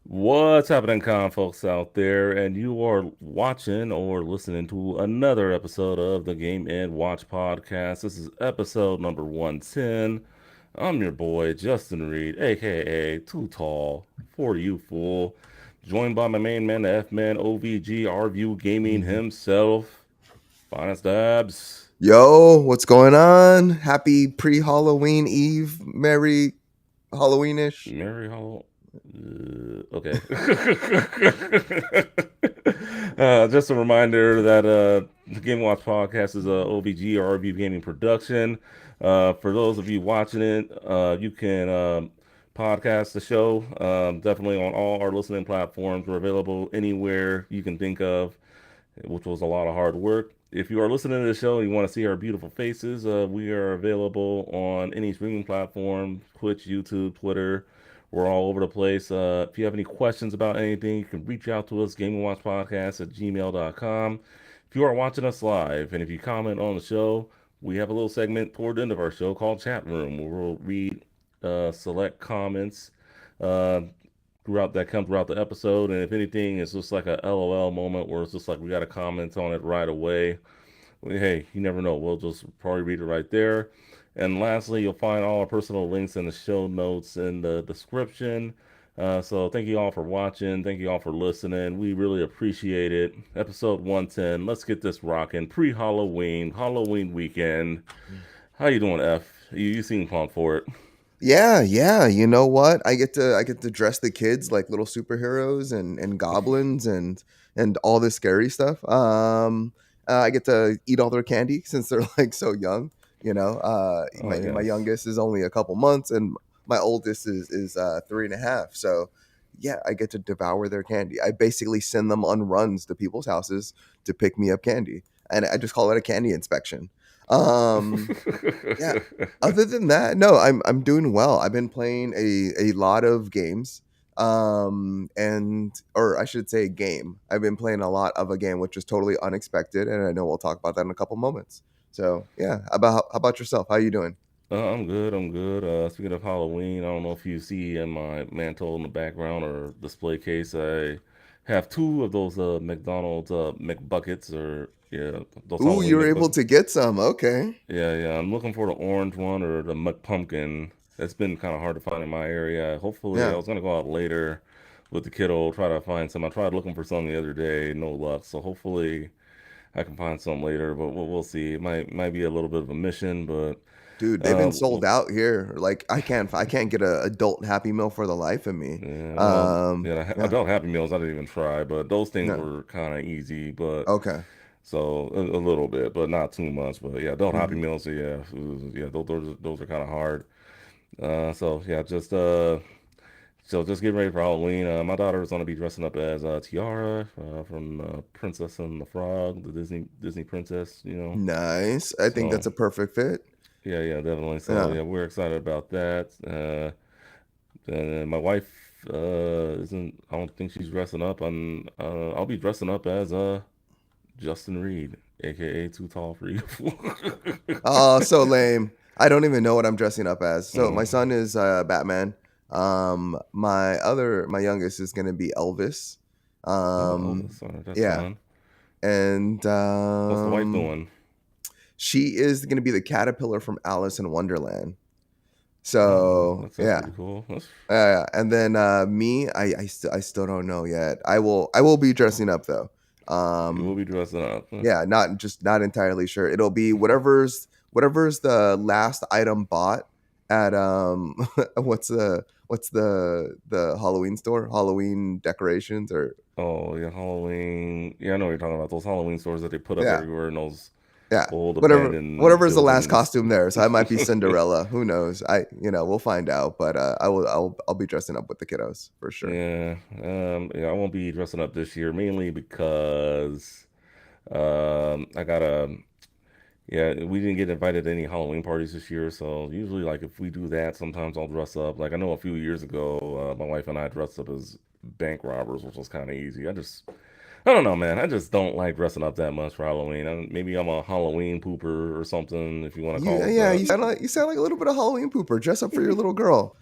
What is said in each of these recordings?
What's happening, con folks out there? And you are watching or listening to another episode of the Game and Watch podcast. This is episode number 110. I'm your boy, Justin Reed, aka Too Tall for You Fool. Joined by my main man, the F Man, OVG, RView Gaming himself, Finest Dabs. Yo, what's going on? Happy pre-Halloween Eve. Merry Halloweenish. Mary Hall. Okay. Just a reminder that the Game Watch podcast is a OVG or review gaming production. For those of you watching it, you can podcast the show definitely on all our listening platforms. We're available anywhere you can think of, which was a lot of hard work. If you are listening to the show and you want to see our beautiful faces, we are available on any streaming platform: Twitch, YouTube, Twitter. We're all over the place. If you have any questions about anything, you can reach out to us, gamingwatchpodcast at gmail.com. If you are watching us live and if you comment on the show, we have a little segment toward the end of our show called Chat Room, where we'll read select comments uh, throughout the episode. And if anything, it's just like a LOL moment where it's just like we got to comment on it right away. Hey, you never know. We'll just probably read it right there. And lastly, you'll find all our personal links in the show notes in the description. So thank you all for watching. Thank you all for listening. We really appreciate it. Episode 110. Let's get this rocking. Pre-Halloween, Halloween weekend. How you doing, F? You seem pumped for it. Yeah. You know what? I get to dress the kids like little superheroes and goblins and all this scary stuff. I get to eat all their candy since they're like so young. Oh My yes. youngest is only a couple months and my oldest is 3.5. So yeah, I get to devour their candy. I basically send them on runs to people's houses to pick me up candy, and I just call it a candy inspection. Um, yeah. Other than that, no, I'm doing well. I've been playing a lot of games. And or I should say game. I've been playing a lot of a game which is totally unexpected, and I know we'll talk about that in a couple moments. So yeah, how about yourself? How you doing? I'm good. I'm good. Speaking of Halloween, I don't know if you see in my mantle in the background or display case, I have two of those McDonald's McBuckets, or yeah, those Ooh, you Halloween were able McBuckets. to get some. Okay. Yeah. I'm looking for the orange one or the McPumpkin. It's been kind of hard to find in my area. Hopefully, I Yeah. was gonna go out later with the kiddo, try to find some. I tried looking for some the other day, no luck. So hopefully, I can find some later, but we'll see. It might be a little bit of a mission, but. Dude, they've been sold out here. Like I can't get a adult Happy Meal for the life of me. Yeah, well, yeah, Yeah. adult Happy Meals I didn't even try, but those things No. were kind of easy, but Okay. so a little bit, but not too much. But yeah, adult Happy Mhm. Meals, yeah, yeah, those are kind of hard. So yeah, just getting ready for Halloween. My daughter's gonna be dressing up as Tiara from Princess and the Frog, the Disney princess, you know. Nice. I think So that's a perfect fit. yeah, definitely. So Yeah. yeah, we're excited about that. And my wife isn't. I don't think she's dressing up. I'll be dressing up as Justin Reed, aka Too Tall for You. Oh, so lame. I don't even know what I'm dressing up as. So Oh, my son is Batman. My youngest is gonna be Elvis. oh, Um, that's yeah, fun. and What's the wife doing? she is gonna be the caterpillar from Alice in Wonderland. Oh, So that's yeah, pretty cool. That's and then me, I still don't know yet. I will be dressing up though. you will Um, be dressing up. yeah, not entirely sure. It'll be whatever's the last item bought at what's the Halloween store? Halloween decorations or Oh yeah, Halloween. Yeah, I know what you're talking about. Those Halloween stores that they put up yeah, everywhere in those yeah. old abandoned Whatever's the last buildings. costume there. So I might be Cinderella. Who knows? We'll find out. But I'll be dressing up with the kiddos for sure. Yeah, I won't be dressing up this year mainly because I got a yeah, we didn't get invited to any Halloween parties this year, so usually like if we do that, sometimes I'll dress up. Like I know a few years ago, my wife and I dressed up as bank robbers, which was kind of easy. I don't know, man. I just don't like dressing up that much for Halloween. Maybe I'm a Halloween pooper or something, if you want to call it Yeah, that. you sound like a little bit of Halloween pooper. Dress up for your little girl.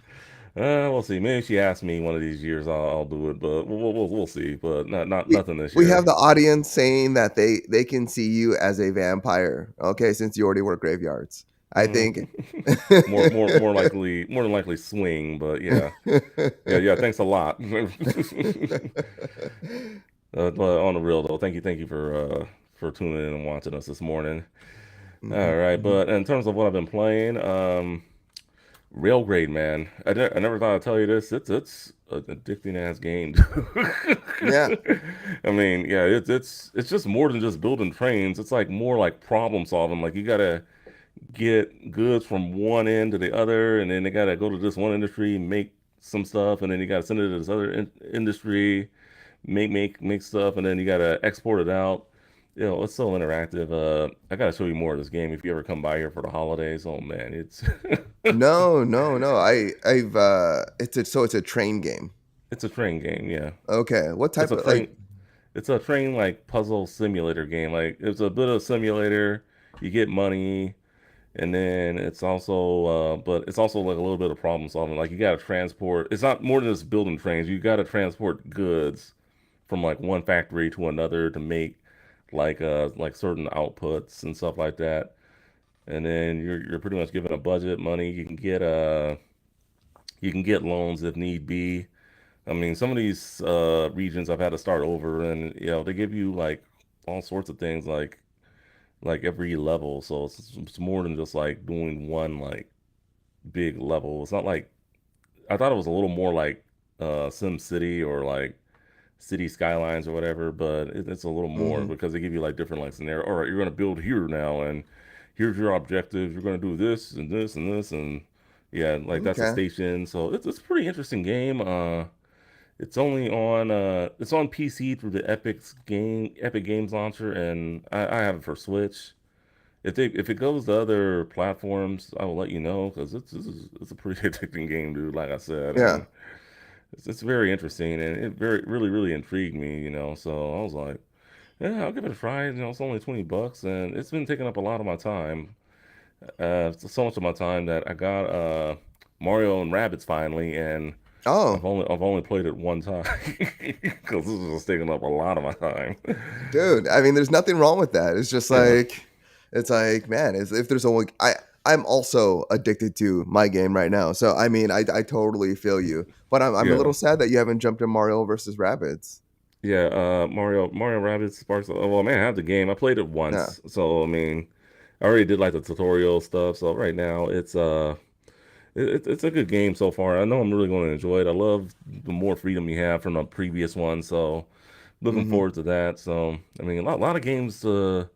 We'll see. Maybe if she asks me one of these years, I'll do it. But we'll see. But not we nothing this we have year. the audience saying that they can see you as a vampire. Okay, since you already work graveyards, I Mm. think. More than likely swing. But yeah, yeah. Thanks a lot. But on the real though, thank you for tuning in and watching us this morning. Mhm, All right, mhm. but in terms of what I've been playing, Railgrade, man. I never thought I'd tell you this. It's an addicting ass game. Yeah, I mean, yeah, it's just more than just building trains. It's like more like problem solving. Like you gotta get goods from one end to the other, and then they gotta go to this one industry, make some stuff, and then you gotta send it to this other industry, make stuff, and then you gotta export it out. It's so interactive. I gotta show you more of this game if you ever come by here for the holidays. Oh man, it's no, no, no. I've it's a train game. it's a train game. Yeah, Okay, what it's type a of like? train. It's a train like puzzle simulator game. Like it's a bit of a simulator. You get money, and then but it's also like a little bit of problem solving. Like you got to transport. It's not more than just building trains. You got to transport goods from like one factory to another to make like certain outputs and stuff like that. And then you're pretty much given a budget, money. You can get loans if need be. I mean, some of these regions I've had to start over, and they give you like all sorts of things like every level. So it's more than just like doing one like big level. It's not like I thought it was a little more like Sim City or like City Skylines or whatever, but it's a little more Hmm. because they give you like different like scenario. All right, you're gonna build here now, and here's your objectives. You're gonna do this and this and this, and yeah, like that's a Okay, station. So it's a pretty interesting game. It's on PC through the Epic Games launcher, and I have it for Switch. If it goes to other platforms, I will let you know because it's a pretty addicting game, dude. Like I said, yeah. and it's very interesting, and it really intrigued me, So I was like, yeah, I'll give it a try. It's only $20, and it's been taking up a lot of my time. So much of my time that I got Mario and Rabbids finally, and Oh, I've only played it one time because this was taking up a lot of my time. dude. I mean, there's nothing wrong with that. It's just Yeah, like, it's like, man, if there's only I'm also addicted to my game right now. So I mean, I totally feel you. But I'm a yeah, little sad that you haven't jumped in Mario versus Rabbids. yeah. Mario Rabbids Sparks. Well, man, I have the game. I played it Yeah. once, so I mean, I already did like the tutorial stuff. So right now, it's a good game so far. I know I'm really going to enjoy it. I love the more freedom you have from the previous one, so looking Hmm. forward to that. So I mean, lot of games to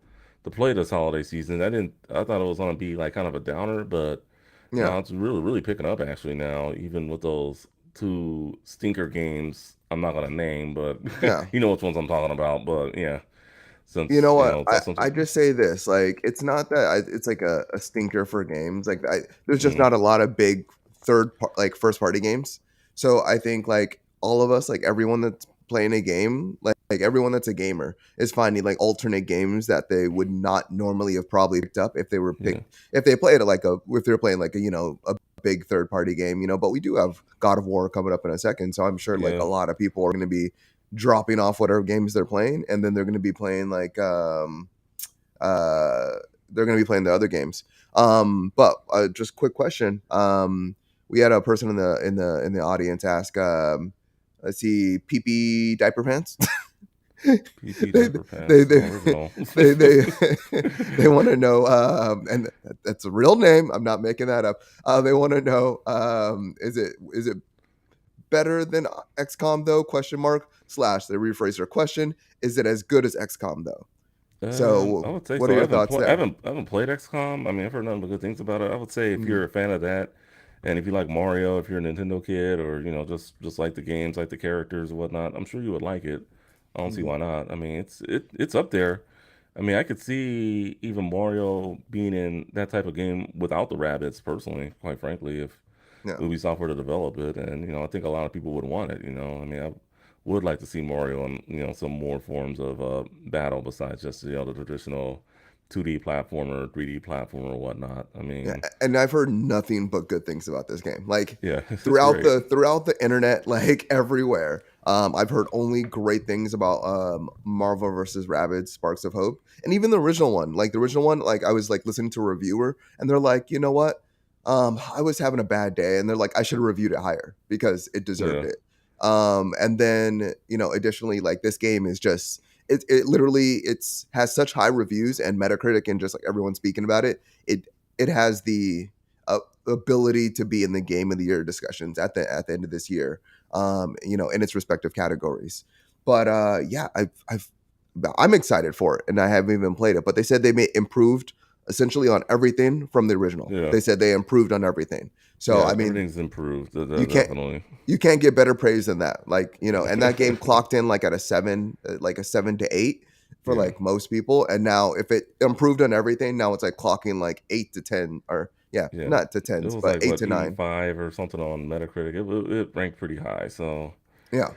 play this holiday season. I thought it was going to be like kind of a downer, but Yeah. no, it's really picking up actually now. Even with those two stinker games, I'm not going to name, but Yeah. you know which ones I'm talking about. But yeah, You since know you what? know, I just say this, like, it's not that it's like a stinker for games. Like, there's just mm, not a lot of big like first party games. So I think like all of us, like everyone that's playing a game, like everyone that's a gamer is finding like alternate games that they would not normally have probably picked up if they were yeah, picked if they played it like if they were playing like a big third party game. But we do have God of War coming up in a second, so I'm sure like yeah, a lot of people are going to be dropping off whatever games they're playing, and then they're going to be playing like uh they're going to be playing the other games. But just quick question. We had a person in the audience ask, let's see, PP diaper pants. PP they diaper they pants, they original. they they want to know, and that's a real name. I'm not making that up. They want to know, is it better than XCOM though? Question mark slash. They rephrase their question. Is it as good as XCOM though? I So, would say what are so. your thoughts there? I haven't played XCOM. I mean, I've heard nothing but good things about it. I would say if Mhm. you're a fan of that, and if you like Mario, if you're a Nintendo kid, or just like the games, like the characters and whatnot, I'm sure you would like it. I don't see Mhm. why not. I mean, it's up there. I mean, I could see even Mario being in that type of game without the rabbits, personally. Quite frankly, if Yeah. Ubisoft were to develop it, and I think a lot of people would want it. I mean, I would like to see Mario in some more forms of battle besides just the traditional 2D platformer, 3D platformer, or whatnot. I Yeah, mean, and I've heard nothing but good things about this game. Like yeah, it's great. throughout the internet, like everywhere. I've heard only great things about Marvel versus Rabbids Sparks of Hope, and even the original one. Like the original one, like I was like listening to a reviewer, and they're like, you know what? I was having a bad day, and they're like, I should have reviewed it higher because it deserved Yeah, it. And then additionally, like this game is just it literally has such high reviews and Metacritic and just like everyone speaking about it. It has the ability to be in the game of the year discussions at the end of this year, in its respective categories. But yeah, I'm excited for it, and I haven't even played it. But they said they made improved essentially on everything from the original. yeah, They said they improved on everything. So yeah. I mean, Everything's improved, you can't definitely. you can't get better praise than that. Like, and that game clocked in like at a 7, like a 7 to 8 for Yeah, like most people. And now if it improved on everything, now it's like clocking like 8 to 10, or yeah, yeah. not to It tens, was but like eight what to nine. 85 or something on Metacritic. It ranked pretty high. So Yeah.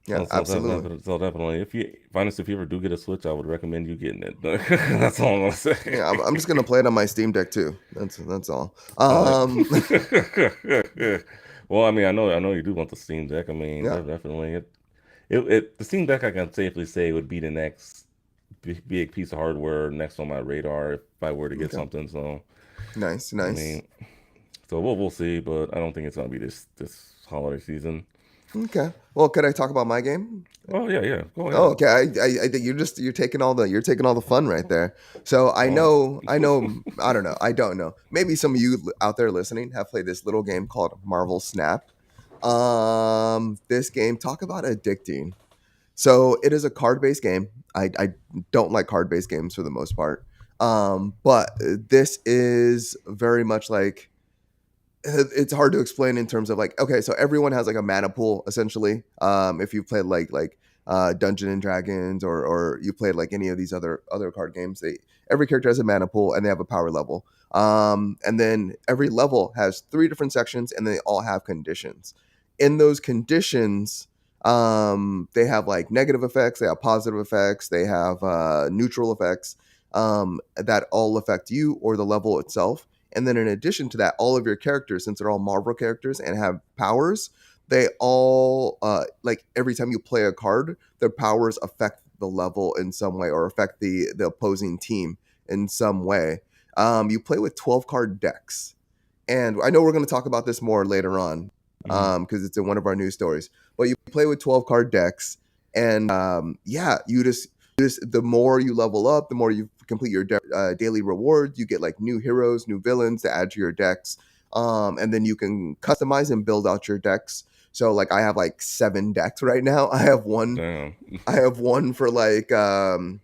Yeah, absolutely. so definitely, if you finest, if you ever do get a Switch, I would recommend you getting it. That's all I'm gonna say. Yeah, I'm just gonna play it on my Steam Deck too. That's all. Uh, well, I mean, I know you do want the Steam Deck. I mean, Yeah. definitely the Steam Deck I can safely say would be the next big piece of hardware next on my radar if I were to get Okay. something. So, Nice, I nice. mean, so we'll see, but I don't think it's gonna be this holiday season. Okay. Well, could I talk about my game? Oh yeah, yeah, go Oh, ahead. okay. I think you're taking all the fun right there. So Oh, I don't know, I don't know. Maybe some of you out there listening have played this little game called Marvel Snap. This game, talk about addicting. So it is a card based game. I don't like card based games for the most part. But this is very much like it's hard to explain in terms of like, okay, so everyone has like a mana pool essentially. If you've played like Dungeon and Dragons, or you played like any of these other card games, they every character has a mana pool and they have a power level. And then every level has three different sections and they all have conditions. In those conditions, they have like negative effects, they have positive effects, they have neutral effects, that all affect you or the level itself. And then in addition to that, all of your characters, since they're all Marvel characters and have powers, they all like every time you play a card, their powers affect the level in some way or affect the opposing team in some way. You play with 12 card decks, and I know we're going to talk about this more later on mhm. because it's in one of our news stories. But you play with 12 card decks, and yeah, the more you level up, the more you complete your daily rewards. You get like new heroes, new villains to add to your decks, and then you can customize and build out your decks. So like I have like 7 decks right now. Damn. I have one for like um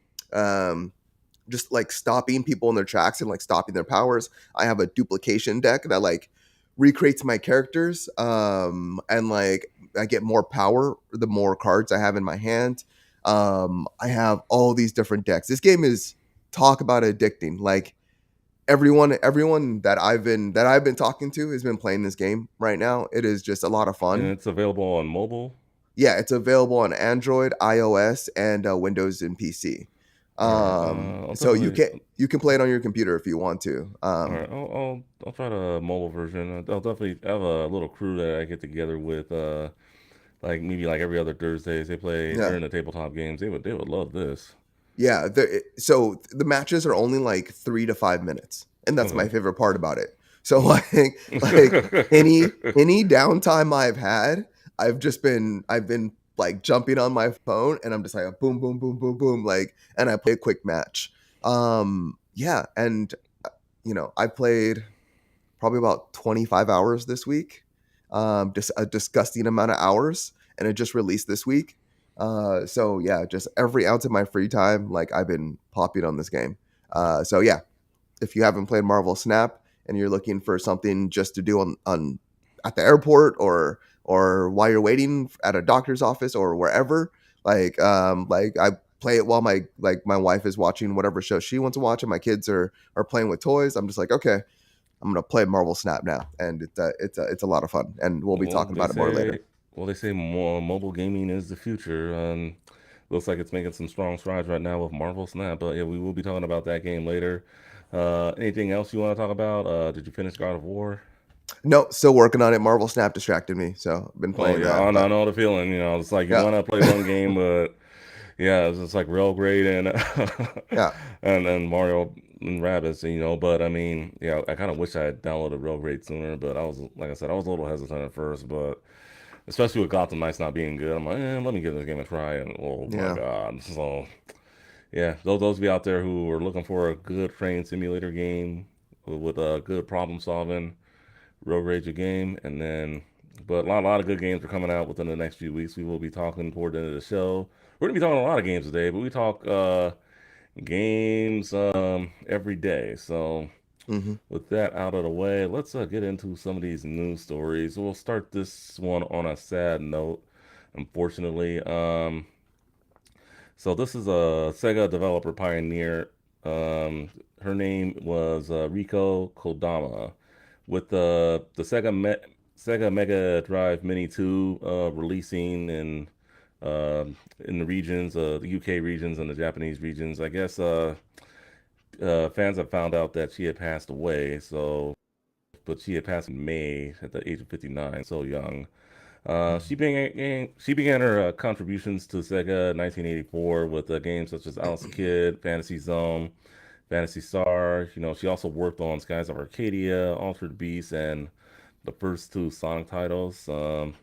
just like stopping people in their tracks and like stopping their powers. I have a duplication deck that like recreates my characters, and like I get more power the more cards I have in my hand. I have all these different decks. This game is, talk about addicting. Like everyone that I've been talking to has been playing this game right now. It is just a lot of And fun. it's available on mobile. Yeah, it's available on Android, iOS, and Windows and PC. All right. I'll So definitely. you can play it on your computer if you want to. All right. I'll try the mobile version. I'll definitely have a little crew that I get together with. Like maybe like every other Thursdays they play Yeah, during the tabletop games. They would love this. yeah. So the matches are only like 3 to 5 minutes, and that's my Okay. favorite part about it. So Mm. like any downtime I've had, I've been like jumping on my phone, and I'm just like boom, boom, boom, boom, boom, like, and I play a quick match. Yeah, and I played probably about 25 hours this week. Just a disgusting amount of hours, and it just released this week. So yeah, just every ounce of my free time, like I've been popping on this game. So yeah, if you haven't played Marvel Snap and you're looking for something just to do on at the airport, or while you're waiting at a doctor's office or wherever, like I play it while my wife is watching whatever show she wants to watch and my kids are playing with toys. I'm just like, okay, I'm gonna play Marvel Snap now, and it's a lot of fun, and we'll be well, talking about it more later. they say mobile gaming is the future. looks like it's making some strong strides right now with Marvel Snap. But yeah, we will be talking about that game later. Anything else you want to talk about? Did you finish God of War? No, still working on it. Marvel Snap distracted me, so I've been Oh playing yeah, that. I But know the feeling. It's like you yeah, want to play one game, but yeah, it's just like real great and yeah, and Mario and Rabbids, But I mean, yeah, I kind of wish I had downloaded real great sooner. But I was, like I said, I was a little hesitant at first, but especially with Gotham Knights not being good, I'm like, let me give this game a try. And oh my yeah. god, so yeah, those of you out there who are looking for a good train simulator game with good problem solving, real rage a game, and then but a lot of good games are coming out within the next few weeks. We will be talking toward the end of the show. We're gonna be talking a lot of games today, but we talk games every day. So Hmm. with that out of the way, let's get into some of these news stories. We'll start this one on a sad note, unfortunately. So this is a Sega developer pioneer. Her name was Riko Kodama. With the Sega Mega Drive Mini 2 releasing in the regions, the UK regions and the Japanese regions, I guess fans have found out that she had passed away. But she had passed in May at the age of 59, so young. She began her contributions to Sega in 1984 with games such as Alice the Kid, Fantasy Zone, Fantasy Star. She also worked on Skies of Arcadia, Altered Beast, and the first two Sonic titles. You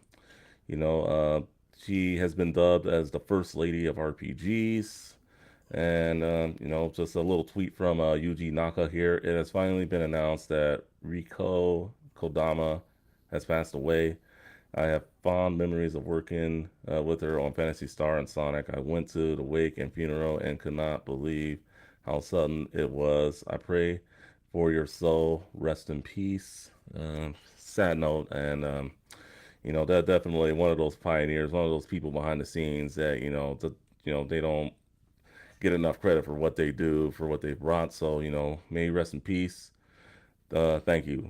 know, uh, she has been dubbed as the First Lady of RPGs. And, just a little tweet from Yuji Naka here. It has finally been announced that Riko Kodama has passed away. I have fond memories of working with her on Fantasy Star and Sonic. I went to the wake and funeral and could not believe how sudden it was. I pray for your soul. Rest in peace. Sad note, and that definitely one of those pioneers, one of those people behind the scenes that they don't get enough credit for what they do, for what they've brought. So may you rest in peace. Thank you.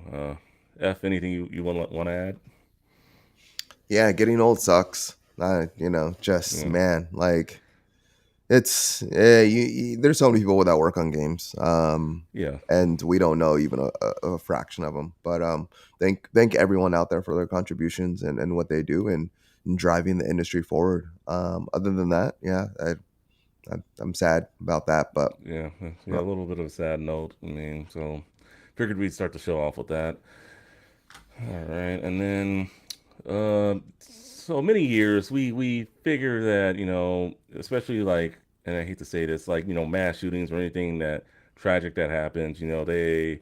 F, anything you want to add? Yeah, getting old sucks. Just Yeah, man, like there's so many people that work on games, yeah, and we don't know even a fraction of them. But thank everyone out there for their contributions and what they do and driving the industry forward. Other than that, yeah, I'm sad about that, but yeah, yeah. A uh, little bit of a sad note. I mean, so figured we'd start the show off with that. All right, and then so many years we figure that especially like, and I hate to say this, like mass shootings or anything that tragic that happens, the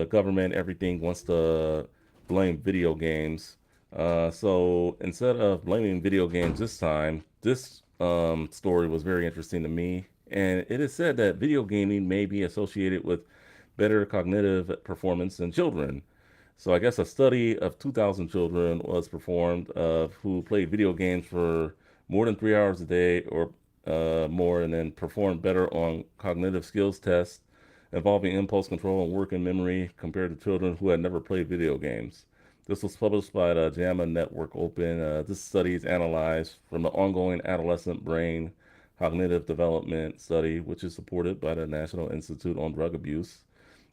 government, everything wants to blame video games. So instead of blaming video games this time, this story was very interesting to me. And it is said that video gaming may be associated with better cognitive performance in children. So I guess a study of 2,000 children was performed of who played video games for more than 3 hours a day or more, and then performed better on cognitive skills tests involving impulse control and working memory compared to children who had never played video games. This was published by the JAMA Network Open. This study is analyzed from the ongoing adolescent brain cognitive development study, which is supported by the National Institute on Drug Abuse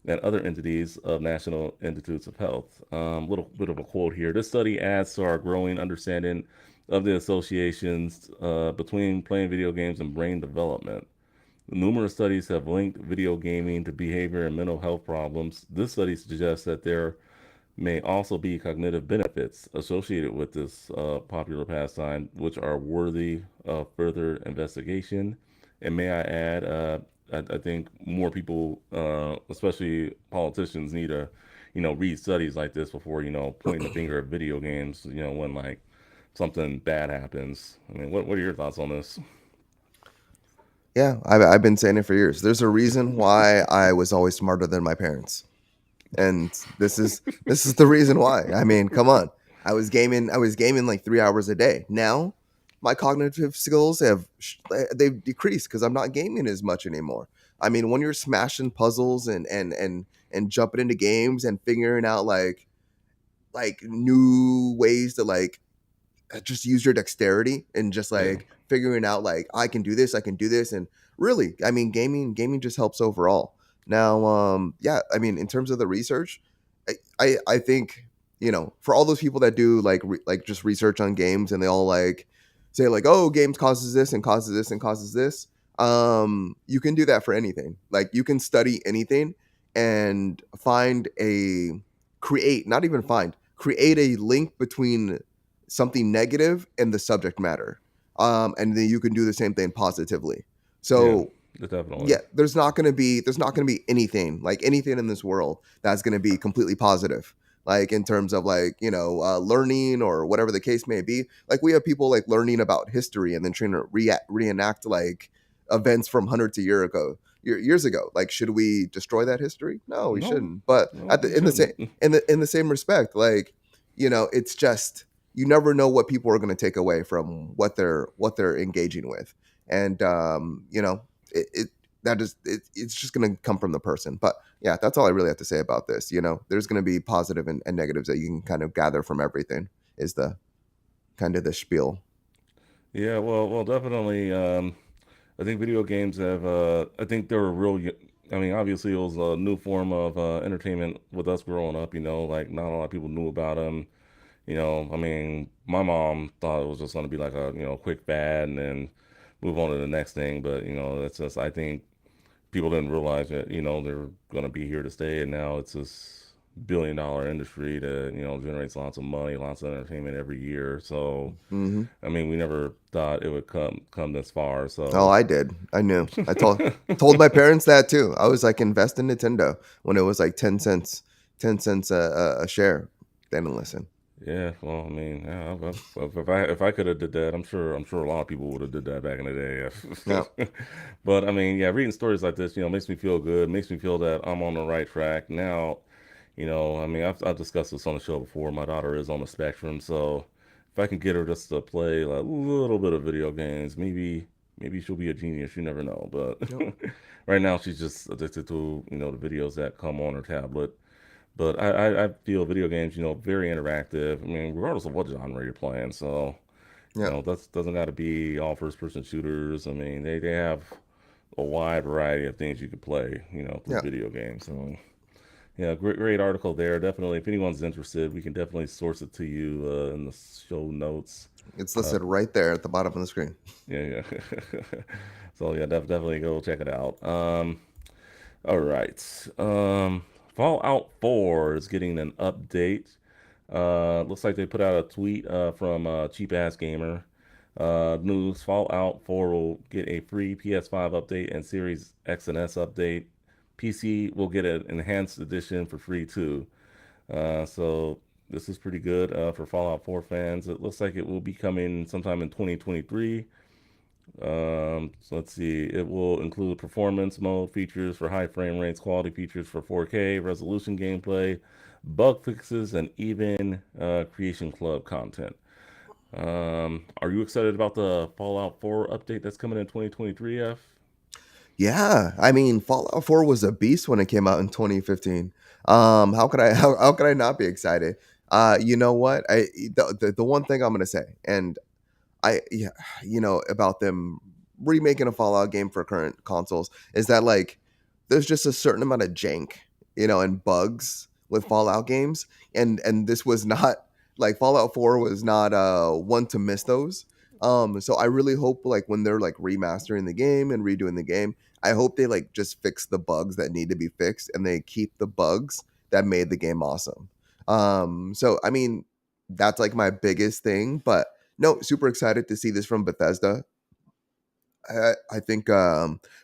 and other entities of National Institutes of Health. Little bit of a quote here. This study adds to our growing understanding of the associations between playing video games and brain development. Numerous studies have linked video gaming to behavior and mental health problems. This study suggests that there may also be cognitive benefits associated with this popular pastime, which are worthy of further investigation. And may I add, I think more people, especially politicians, need to, read studies like this before, pointing the finger at video games, when like something bad happens. I mean, what are your thoughts on this? yeah, I've been saying it for years. There's a reason why I was always smarter than my parents, and this is the reason why. I mean, come on. I was gaming like 3 hours a day. Now, my cognitive skills they've decreased because I'm not gaming as much anymore. I mean, when you're smashing puzzles and jumping into games and figuring out like new ways to like just use your dexterity and just Yeah. like figuring out like I can do this, I can do this, and really, I mean, gaming just helps overall. Now, yeah, I mean, in terms of the research, I think for all those people that do like like just research on games and they all like say like, oh, games causes this and causes this and causes this. You can do that for anything. Like you can study anything and find a create, not even find, create a link between something negative and the subject matter. And then you can do the same thing positively. Yeah. So Definitely. yeah, there's not gonna be anything like anything in this world that's gonna be completely positive. Like in terms of like learning or whatever the case may be. Like we have people like learning about history and then trying to reenact like events from hundreds of years ago. Like should we destroy that history? No, we No, shouldn't. But no, we in the same shouldn't. in the same respect, like it's just you never know what people are going to take away from what they're engaging with, and it that is it's just going to come from the person. But yeah, that's all I really have to say about this. There's going to be positive and negatives that you can kind of gather from everything. Is the kind of the spiel. Yeah, well, definitely. I think video games have. I think they're a real. I mean, obviously, it was a new form of entertainment with us growing up. Like not a lot of people knew about them. I mean, my mom thought it was just going to be like a quick fad and then move on to the next thing. But that's just. I think people didn't realize that they're going to be here to stay, and now it's this billion-dollar industry that generates lots of money, lots of entertainment every year. So Hmm. I mean, we never thought it would come this far. Oh, So I did. I knew. I told my parents that too. I was like, invest in Nintendo when it was like 10 cents, 10 cents a share. They didn't listen. yeah, well, I mean, yeah, if I could have did that, I'm sure a lot of people would have did that back in the Yeah, day. But I mean, yeah, reading stories like this, makes me feel good, makes me feel that I'm on the right track now. I mean, I've discussed this on the show before. My daughter is on the spectrum, so if I can get her just to play like a little bit of video games, maybe she'll be a genius. You never know. But yep, right now, she's just addicted to the videos that come on her tablet. But I feel video games, very interactive. I mean, regardless of what genre you're playing. So yep, that doesn't got to be all first person shooters. I mean, they have a wide variety of things you could play, through yep. video games. So yeah, great article there. Definitely, if anyone's interested, we can definitely source it to you in the show notes. It's Uh, listed right there at the bottom of the screen. yeah, yeah. So yeah, definitely go check it out. All right. Fallout 4 is getting an update. Looks like they put out a tweet from Cheap Ass Gamer. News: Fallout 4 will get a free PS5 update and Series X and S update. PC will get an enhanced edition for free too. So this is pretty good for Fallout 4 fans. It looks like it will be coming sometime in 2023. So let's see. It will include performance mode features for high frame rates, quality features for 4K, resolution gameplay, bug fixes, and even Creation Club content. Are you excited about the Fallout 4 update that's coming in 2023, F? Yeah, I mean, Fallout 4 was a beast when it came out in 2015. How could I how could I not be excited? You know what? The one thing I'm gonna say, and yeah, about them remaking a Fallout game for current consoles is that like there's just a certain amount of jank, and bugs with Fallout games, and this was not like Fallout 4 was not one to miss those. So I really hope like when they're like remastering the game and redoing the game, I hope they like just fix the bugs that need to be fixed and they keep the bugs that made the game awesome. So I mean that's like my biggest thing, but no, super excited to see this from Bethesda. I think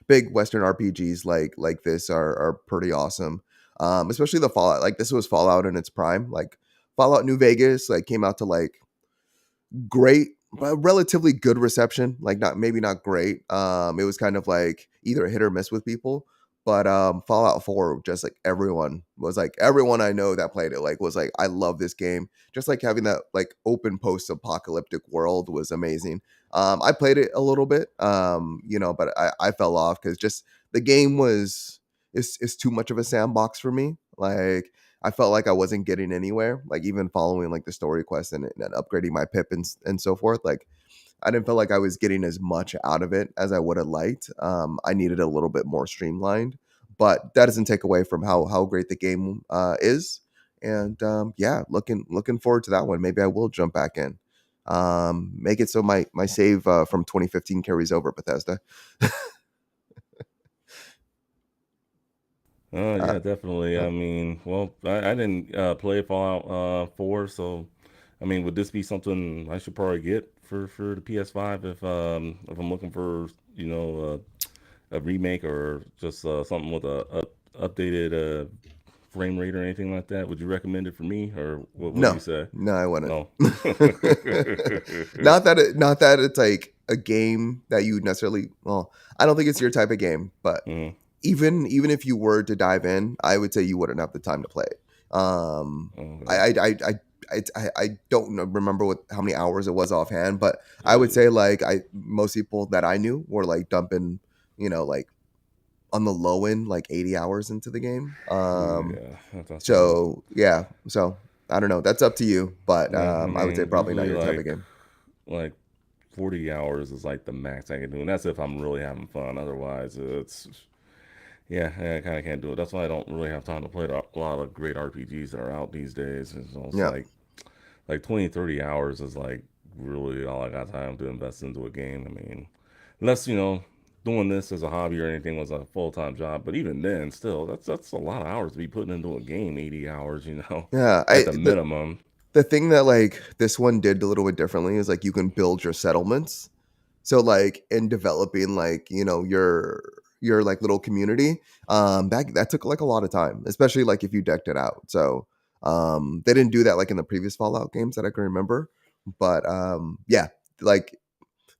big Western RPGs like this are pretty awesome. Especially the Fallout. Like this was Fallout in its prime. Like Fallout New Vegas like came out to like great, but relatively good reception. Like not maybe not great. It was kind of like either a hit or miss with people. But Fallout 4, just like everyone I know that played it like was like I love this game. Just like having that like open post apocalyptic world was amazing. I played it a little bit, but I fell off because just the game is too much of a sandbox for me. Like I felt like I wasn't getting anywhere. Like even following like the story quest and upgrading my pip and so forth. Like I didn't feel like I was getting as much out of it as I would have liked. I needed a little bit more streamlined, but that doesn't take away from how great the game is. And yeah, looking forward to that one. Maybe I will jump back in. Make it so my save from 2015 carries over Bethesda. Uh, Yeah, definitely. uh, I mean, well, I didn't play Fallout 4, so I mean, would this be something I should probably get for the PS5 if I'm looking for a remake or just something with a updated frame rate or anything like that? Would you recommend it for me, or what do you no, say? no, I wouldn't. No. Not that it's like a game that you necessarily. Well, I don't think it's your type of game, but Mhm. even if you were to dive in, I would say you wouldn't have the time to play it. Okay. I don't remember what how many hours it was offhand, but I would Uh, say like I most people that I knew were like dumping, like on the low end, like 80 hours into the game. yeah, that's a lot. So yeah, so I don't know. That's up to you, but Yeah, I I would say mean, probably not usually your type of game. like 40 hours is like the max I can do, and that's if I'm really having fun. Otherwise, yeah, I kind of can't do it. That's why I don't really have time to play a lot of great RPGs that are out these days. It's Yeah, like 20, 30 hours is like really all I got time to invest into a game. I mean, unless doing this as a hobby or anything was a full time job, but even then, still, that's a lot of hours to be putting into a game. 80 hours, yeah. at I the minimum. the thing that like this one did a little bit differently is like you can build your settlements. So like in developing like your like little community, that took like a lot of time, especially like if you decked it out. So they didn't do that like in the previous Fallout games that I can remember. But yeah, like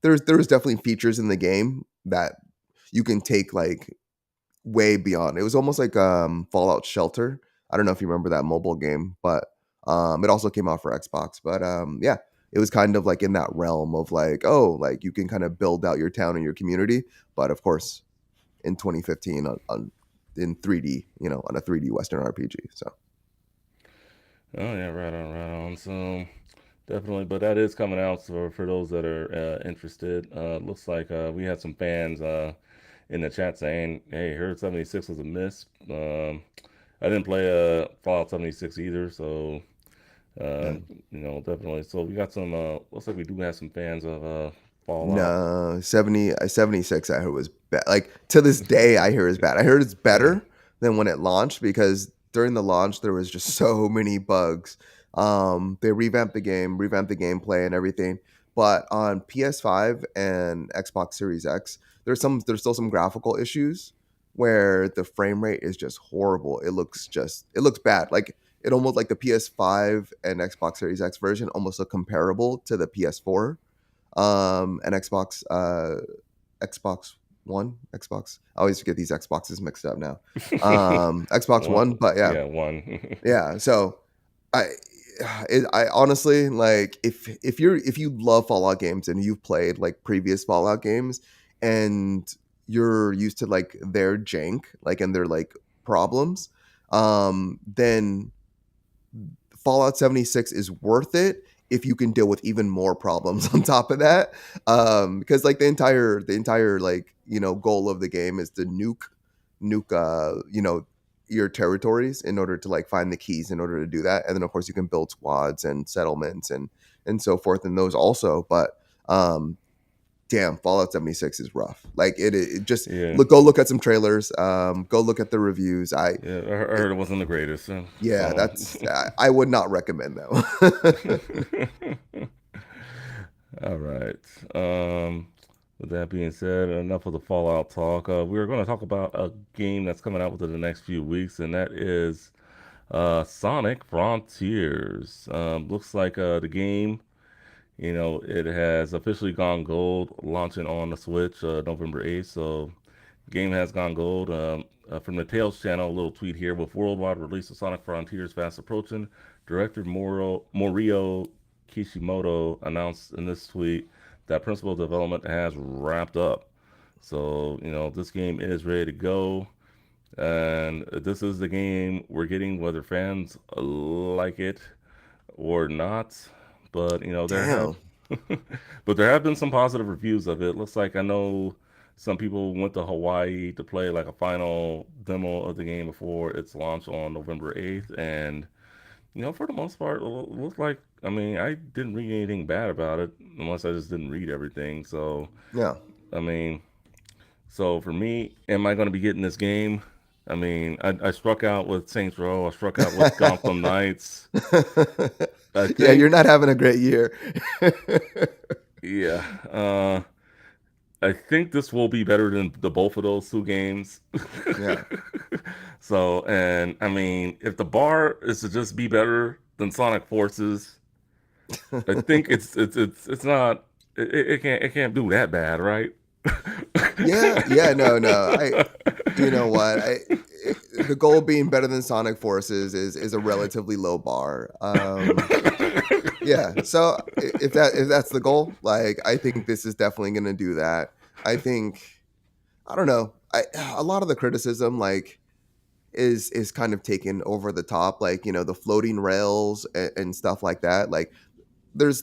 there's definitely features in the game that you can take like way beyond. It was almost like Fallout Shelter. I don't know if you remember that mobile game, but it also came out for Xbox. But yeah, it was kind of like in that realm of like, oh, like you can kind of build out your town and your community, but of course in 2015 on in 3D, on a 3D Western RPG. So Oh yeah, right on. So definitely, but that is coming out. So for those that are interested, looks like we had some fans in the chat saying, "Hey, heard 76 was a miss." I didn't play Fallout 76 either, so yeah. definitely. So we got some. Looks like we do have some fans of Fallout. No, 76 I heard was bad. Like to this day I hear is bad. I heard it's Yeah. better than when it launched because during the launch there was just so many bugs. They revamped the gameplay and everything. But on PS5 and Xbox Series X, there's still some graphical issues where the frame rate is just horrible. It looks bad. Like it almost like the PS5 and Xbox Series X version almost look comparable to the PS4 and Xbox One, Xbox. I always get these Xboxes mixed up now. Xbox One. One, but yeah, Yeah, one. yeah. So I, I honestly like if you love Fallout games and you've played like previous Fallout games and you're used to like their jank, like and their like problems, then Fallout 76 is worth it if you can deal with even more problems on top of that. Because like the entire like goal of the game is to nuke your territories in order to like find the keys in order to do that. And then of course you can build squads and settlements and so forth and those also. But um damn, Fallout 76 is rough. Like it just Yeah. go look at some trailers, go look at the reviews. Yeah, I heard it wasn't the greatest. Yeah, So. that's I would not recommend that one. All right. With that being said, enough of the Fallout talk. We're going to talk about a game that's coming out within the next few weeks, and that is Sonic Frontiers. Looks like the game, it has officially gone gold, launching on the Switch November 8th. So game has gone gold. From the Tales channel, a little tweet here. With worldwide release of Sonic Frontiers fast approaching, director Morio Kishimoto announced in this tweet that principal development has wrapped up. So, this game is ready to go. And this is the game we're getting, whether fans like it or not. But there have, Damn. but there have been some positive reviews of it. Looks like I know some people went to Hawaii to play like a final demo of the game before its launch on November 8th, and for the most part, it looked like. I mean, I didn't read anything bad about it, unless I just didn't read everything. So, Yeah. I mean, so for me, am I going to be getting this game? I mean, I struck out with Saints Row. I struck out with Gotham Knights. I Yeah, you're think, not having a great year. yeah, I think this will be better than the both of those two games. Yeah. So, and I mean, if the bar is to just be better than Sonic Forces, I think it's not. It can't do that bad, right? Yeah, yeah, no, no. You know what? The goal being better than Sonic Forces is a relatively low bar. Yeah. So if that's the goal, like I think this is definitely going to do that. I think I don't know. A lot of the criticism is kind of taken over the top, like the floating rails and stuff like that. Like there's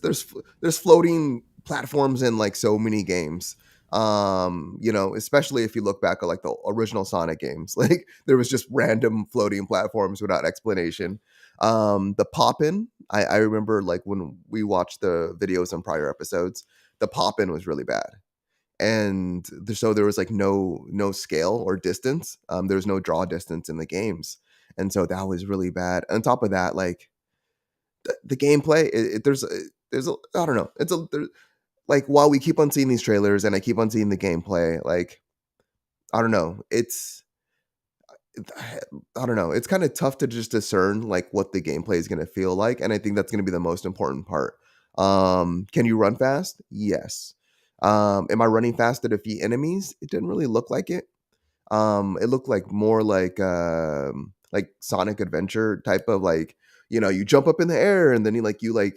floating platforms in like so many games, especially if you look back at like the original Sonic games. Like there was just random floating platforms without explanation. The pop-in, I remember like when we watched the videos on prior episodes, the pop-in was really bad, and so there was like no scale or distance. There was no draw distance in the games, and so that was really bad. On top of that, like the gameplay, there's a I don't know. Like while we keep on seeing these trailers and I keep on seeing the gameplay, like I don't know, I don't know. It's kind of tough to just discern like what the gameplay is going to feel like, and I think that's going to be the most important part. Can you run fast? Yes. Am I running fast to defeat enemies? It didn't really look like it. It looked like more like Sonic Adventure type of like, you jump up in the air and then you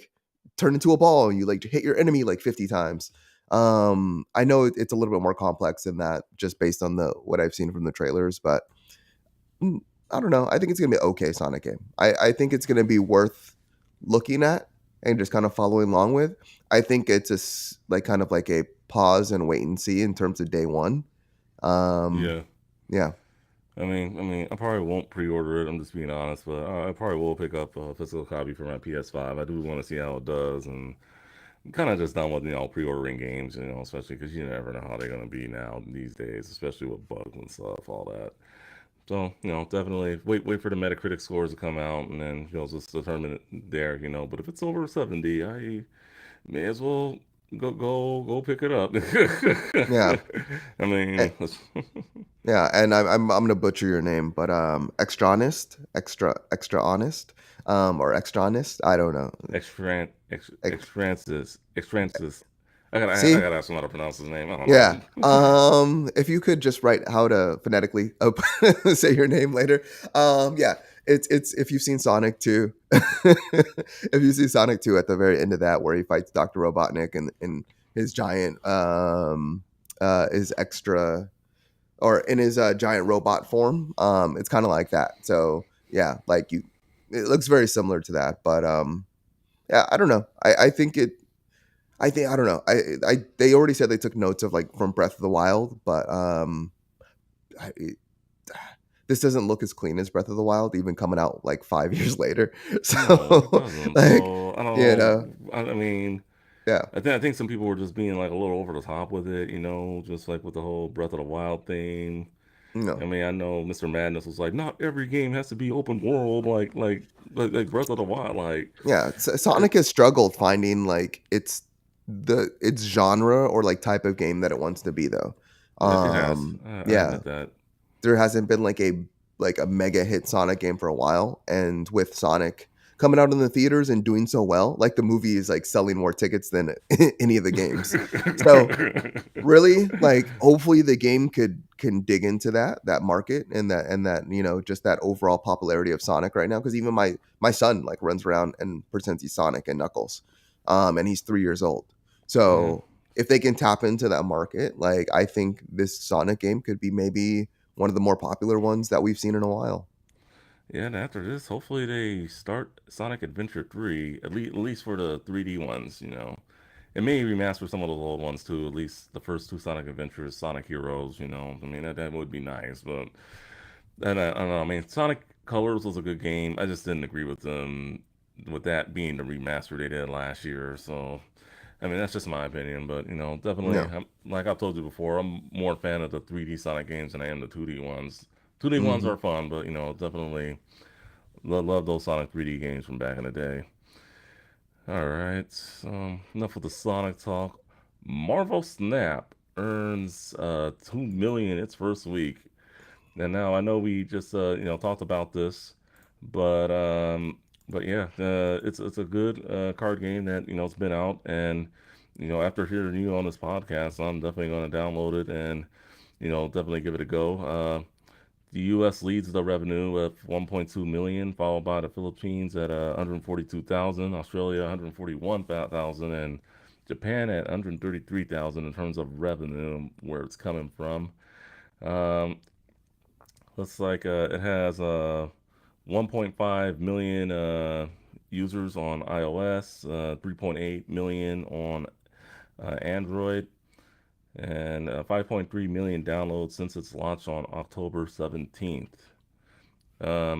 turn into a ball and you like hit your enemy like 50 times. I know it's a little bit more complex than that just based on the what I've seen from the trailers, but mm, I don't know. I think it's gonna be an okay Sonic game. I think it's gonna be worth looking at and just kind of following along with. I think it's like kind of like a pause and wait and see in terms of day one. Um, Yeah. yeah. I mean, I probably won't pre-order it. I'm just being honest, but I probably will pick up a physical copy for my PS5. I do want to see how it does, and I'm kind of just done with pre-ordering games, especially because you never know how they're gonna be now these days, especially with bugs and stuff, all that. So definitely wait for the Metacritic scores to come out, and then just determine it there. But if it's over 70, I may as well go pick it up. Yeah. I Eh, mean, yeah, and I'm gonna butcher your name, but extra honest, extra honest, or extra honest. I don't know. Ex- Extrancis. I See, gotta ask him how to pronounce his name. I don't yeah. know. If you could just write how to phonetically say your name later. Yeah. It's if you've seen Sonic 2, if you see Sonic 2 at the very end of that where he fights Dr. Robotnik and his giant is extra or in his giant robot form. It's kind of like that. So yeah, like it looks very similar to that. But yeah, I don't know. I think it. I think I don't know. They already said they took notes of like from Breath of the Wild, but I, it, this doesn't look as clean as Breath of the Wild, even coming out like 5 years later. No, it So doesn't. like, So I don't you know. know, I mean, yeah, I think some people were just being like a little over the top with it. Just like with the whole Breath of the Wild thing. I no, mean, I know Mr. Madness was like, not every game has to be open world, like Breath of the Wild. Like, yeah. it, Sonic has struggled finding like its genre or like type of game that it wants to be though. it has. I Yeah, admit that. there hasn't been like a mega hit Sonic game for a while, and with Sonic coming out in the theaters and doing so well, like the movie is like selling more tickets than any of the games. So really, like hopefully the game can dig into that market and that just that overall popularity of Sonic right now, because even my son like runs around and pretends he's Sonic and Knuckles, and he's 3 years old. Yeah. So if they can tap into that market, like I think this Sonic game could be maybe one of the more popular ones that we've seen in a while. Yeah, and after this, hopefully they start Sonic Adventure 3, at least for the 3D ones, you know. It may remaster some of those old ones too, at least the first two Sonic Adventures, Sonic Heroes, you know. I mean, that would be nice, but and I don't know. I mean, Sonic Colors was a good game. I just didn't agree with them with that being the remaster they did last year. So, I mean, that's just my opinion. But you know, definitely, No. like I've told you before, I'm more a fan of the 3D Sonic games than I am the 2D ones. 2D ones Hmm. are fun, but you know, definitely love those Sonic 3D games from back in the day. All right, enough of the Sonic talk. Marvel Snap earns 2 million its first week. And now I know we just talked about this, but yeah, it's a good card game that it's been out, and after hearing you on this podcast, I'm definitely going to download it and definitely give it a go. The U.S. leads the revenue at 1.2 million, followed by the Philippines at 142,000, Australia 141,000, and Japan at 133,000 in terms of revenue, where it's coming from. Um, Looks like it has 1.5 million users on iOS, 3.8 million on Android, and 5.3 million downloads since its launch on October 17th.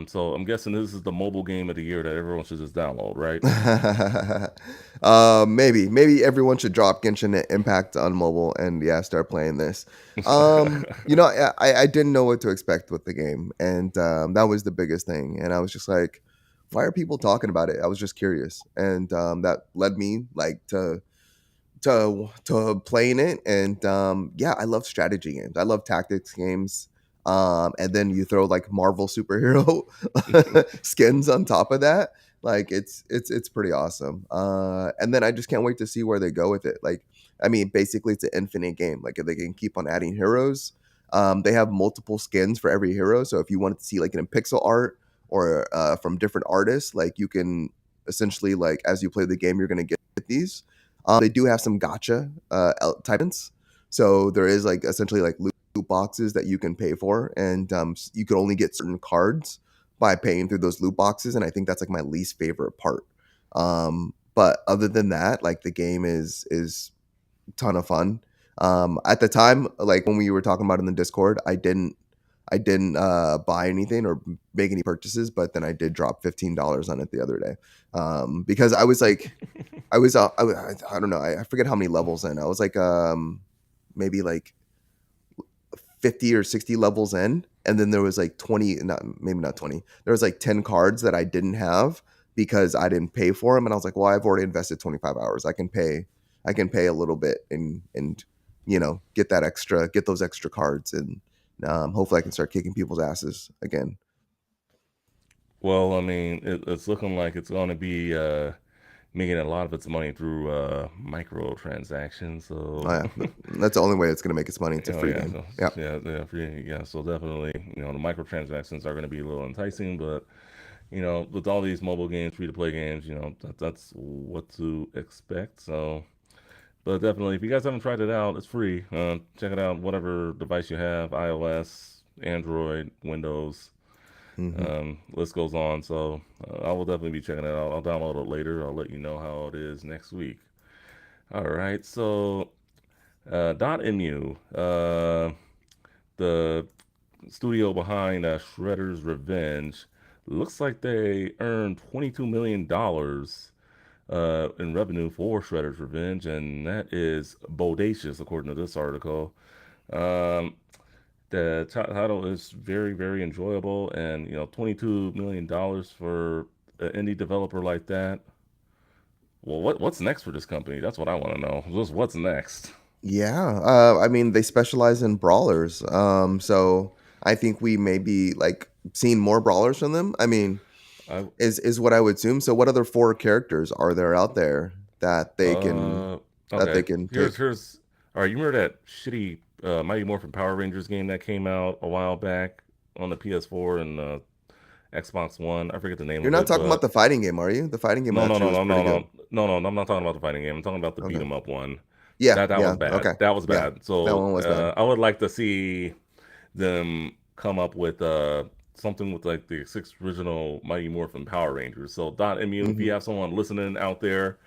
So I'm guessing this is the mobile game of the year that everyone should just download, right? Maybe everyone should drop Genshin Impact on mobile and yeah, start playing this. I didn't know what to expect with the game, and that was the biggest thing. And I was just like, why are people talking about it? I was just curious, and that led me like to playing it. And yeah, I love strategy games. I love tactics games. And then you throw like Marvel superhero skins on top of that. Like it's pretty awesome. And then I just can't wait to see where they go with it. Like, I mean, basically it's an infinite game. Like if they can keep on adding heroes. They have multiple skins for every hero. So if you wanted to see like in pixel art or from different artists, like you can essentially like as you play the game, you're gonna get these. They do have some gotcha type events. So there is like essentially like loot boxes that you can pay for, and you can only get certain cards by paying through those loot boxes. And I think that's like my least favorite part. But other than that, like the game is a ton of fun. At the time, like when we were talking about it in the Discord, I didn't buy anything or make any purchases, but then I did drop $15 on it the other day because I was like, I don't know. I forget how many levels in. I was like maybe like 50 or 60 levels in, and then there was like 20, not maybe not 20. There was like 10 cards that I didn't have because I didn't pay for them, and I was like, well, I've already invested 25 hours. I can pay a little bit and get those extra cards, and hopefully I can start kicking people's asses again. Well, I mean, it's looking like it's going to be making a lot of its money through microtransactions. Oh So yeah, that's the only way it's gonna make its money. It's a Oh free yeah, game. so Yeah. yeah. So definitely, the microtransactions are going to be a little enticing, but with all these mobile games, free to play games, that's what to expect. So, but definitely, if you guys haven't tried it out, it's free. Check it out, whatever device you have, iOS, Android, Windows. Hmm. List goes on. So I will definitely be checking it out. I'll download it later. I'll let you know how it is next week. All right. So .mu, the studio behind Shredder's Revenge, looks like they earned $22 million in revenue for Shredder's Revenge, and that is bodacious according to this article. Um, the title is very, very enjoyable, and $22 million for an indie developer like that. Well, what's next for this company? That's what I want to know. Just what's next? Yeah, I mean they specialize in brawlers, so I think we may be like seeing more brawlers from them. I mean, I is what I would assume. So, what other four characters are there out there that they can uh that they okay. can Here's pick? here's All right. You remember that shitty Mighty Morphin Power Rangers game that came out a while back on the PS4 and Xbox One? I forget the name You're of not it, talking about but the fighting game, are you? The fighting game no, no, actually no, was no, pretty no, good. no, no, no. I'm not talking about the fighting game. I'm talking about the beat Okay. 'em up one. Yeah, That was yeah. bad. Okay. That was Yeah, bad. that So one was bad. I would like to see them come up with something with like the six original Mighty Morphin Power Rangers. So Dot, I mean, if Hmm. you have someone listening out there,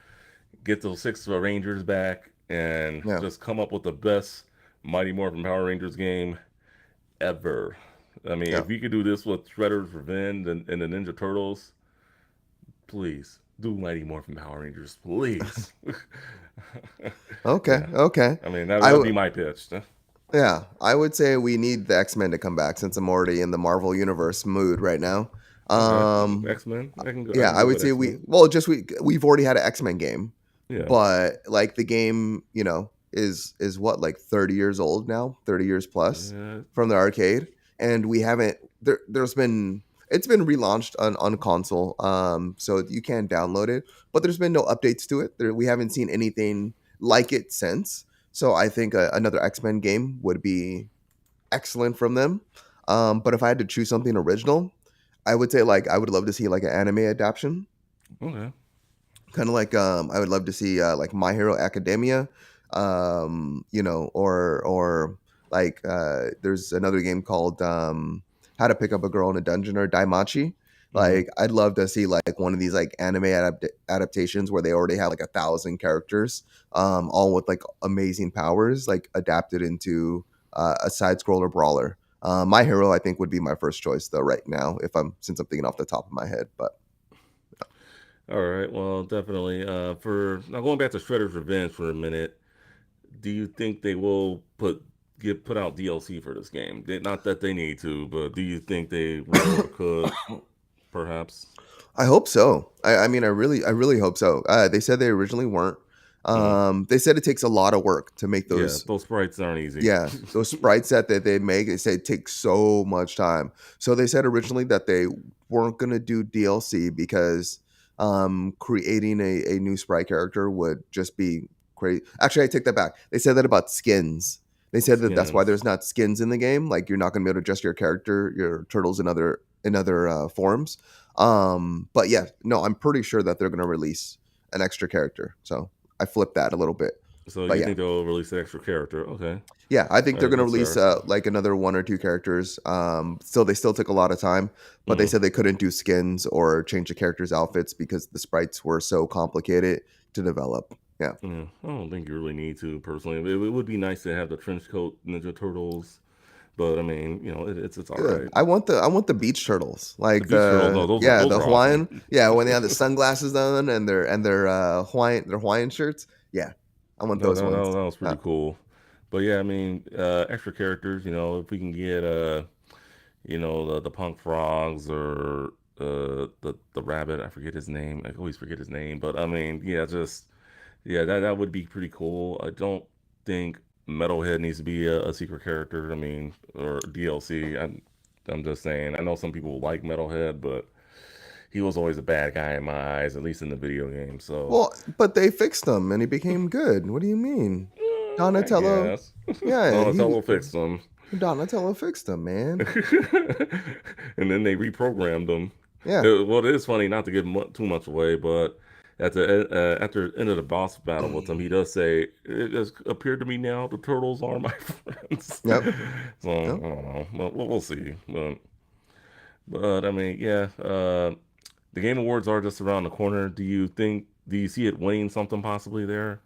get those six Rangers back and Yeah. just come up with the best Mighty Morphin Power Rangers game ever. I mean, Yeah. if you could do this with Shredder's Revenge and the Ninja Turtles, please do Mighty Morphin Power Rangers, please. Okay. Yeah, Okay. I mean I that'd w- be my pitch. yeah, I would say we need the X Men to come back since I'm already in the Marvel Universe mood right now. Okay, Um, X Men. I can go. I yeah, can I go would with say X Men. we've already had an X Men game, Yeah, but like the game, is what, like 30 years old now, 30 years plus yeah. from the arcade, and we haven't there's been it's been relaunched on console, so you can download it, but there's been no updates to it. We haven't seen anything like it since. So I think another X-Men game would be excellent from them. But if I had to choose something original, I would say like I would love to see like an anime adaptation, Okay. kind of like I would love to see like My Hero Academia, or like there's another game called How to Pick Up a Girl in a Dungeon, or Daimachi. Mm-hmm. Like I'd love to see like one of these like anime adaptations where they already have like 1,000 characters, all with like amazing powers, like adapted into a side scroller brawler. My Hero, I think, would be my first choice though right now, if I'm since I'm thinking off the top of my head. But All right. Well, definitely. For now, going back to Shredder's Revenge for a minute, do you think they will put out DLC for this game? Not that they need to, but do you think they will or could perhaps? I hope so. I mean, I really hope so. They said they originally weren't. Mm. They said it takes a lot of work to make Yeah, those. those sprites aren't easy. Yeah, those sprites that they make. They say it takes so much time. So they said originally that they weren't gonna do DLC because creating a new sprite character would just be crazy. Actually, I take that back. They said that about skins. They said that that's why Skins. there's not skins in the game. Like you're not gonna be able to adjust your character, your turtles in other forms. But yeah, no, I'm pretty sure that they're gonna release an extra character. So I flipped that a little bit. So But you yeah, think they'll release an extra character? Okay. yeah, I think All they're right, gonna that's release fair. like another one or two characters. Still, they still took a lot of time, but they Mm-hmm. said they couldn't do skins or change the characters' outfits because the sprites were so complicated to develop. Yeah, Yeah, I don't think you really need to personally. It would be nice to have the trench coat Ninja Turtles, but I mean, it's all yeah. right. I want the beach turtles, The like beach turtles, no, those the are awesome. Hawaiian, yeah, when they have the sunglasses on and their Hawaiian shirts. Yeah, I want No, those no, no, ones. that was pretty cool. But yeah, I mean, extra characters. If we can get the punk frogs or the rabbit. I forget his name. I always forget his name. But I mean, yeah, just yeah, that would be pretty cool. I don't think Metalhead needs to be a secret character. I mean, or DLC. I'm just saying. I know some people like Metalhead, but he was always a bad guy in my eyes, at least in the video game. So, Well, but they fixed him and he became good. What do you mean? I Donatello, guess yeah, Donatello fixed him. Donatello fixed him, man. And then they reprogrammed him. Yeah. Well, it is funny not to give too much away, but after the end of the boss battle with him, he does say, "It has appeared to me now the turtles are my friends." Yep. So I Yep. don't know. We'll see. But I mean, yeah. The Game Awards are just around the corner. Do you see it winning something possibly there?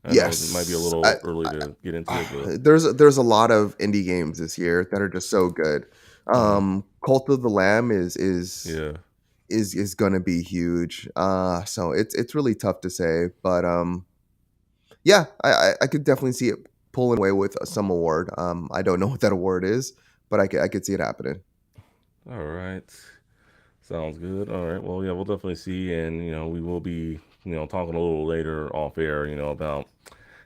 I know it might be a Yes. little early to get into it, but There's a lot of indie games this year that are just so good. mhm, Cult of the Lamb is yeah. is gonna be huge. So it's really tough to say, but yeah, I could definitely see it pulling away with some award. I don't know what that award is, but I could see it happening. All right. Sounds good. All right. Well, yeah, we'll definitely see, and we will be, talking a little later off air, about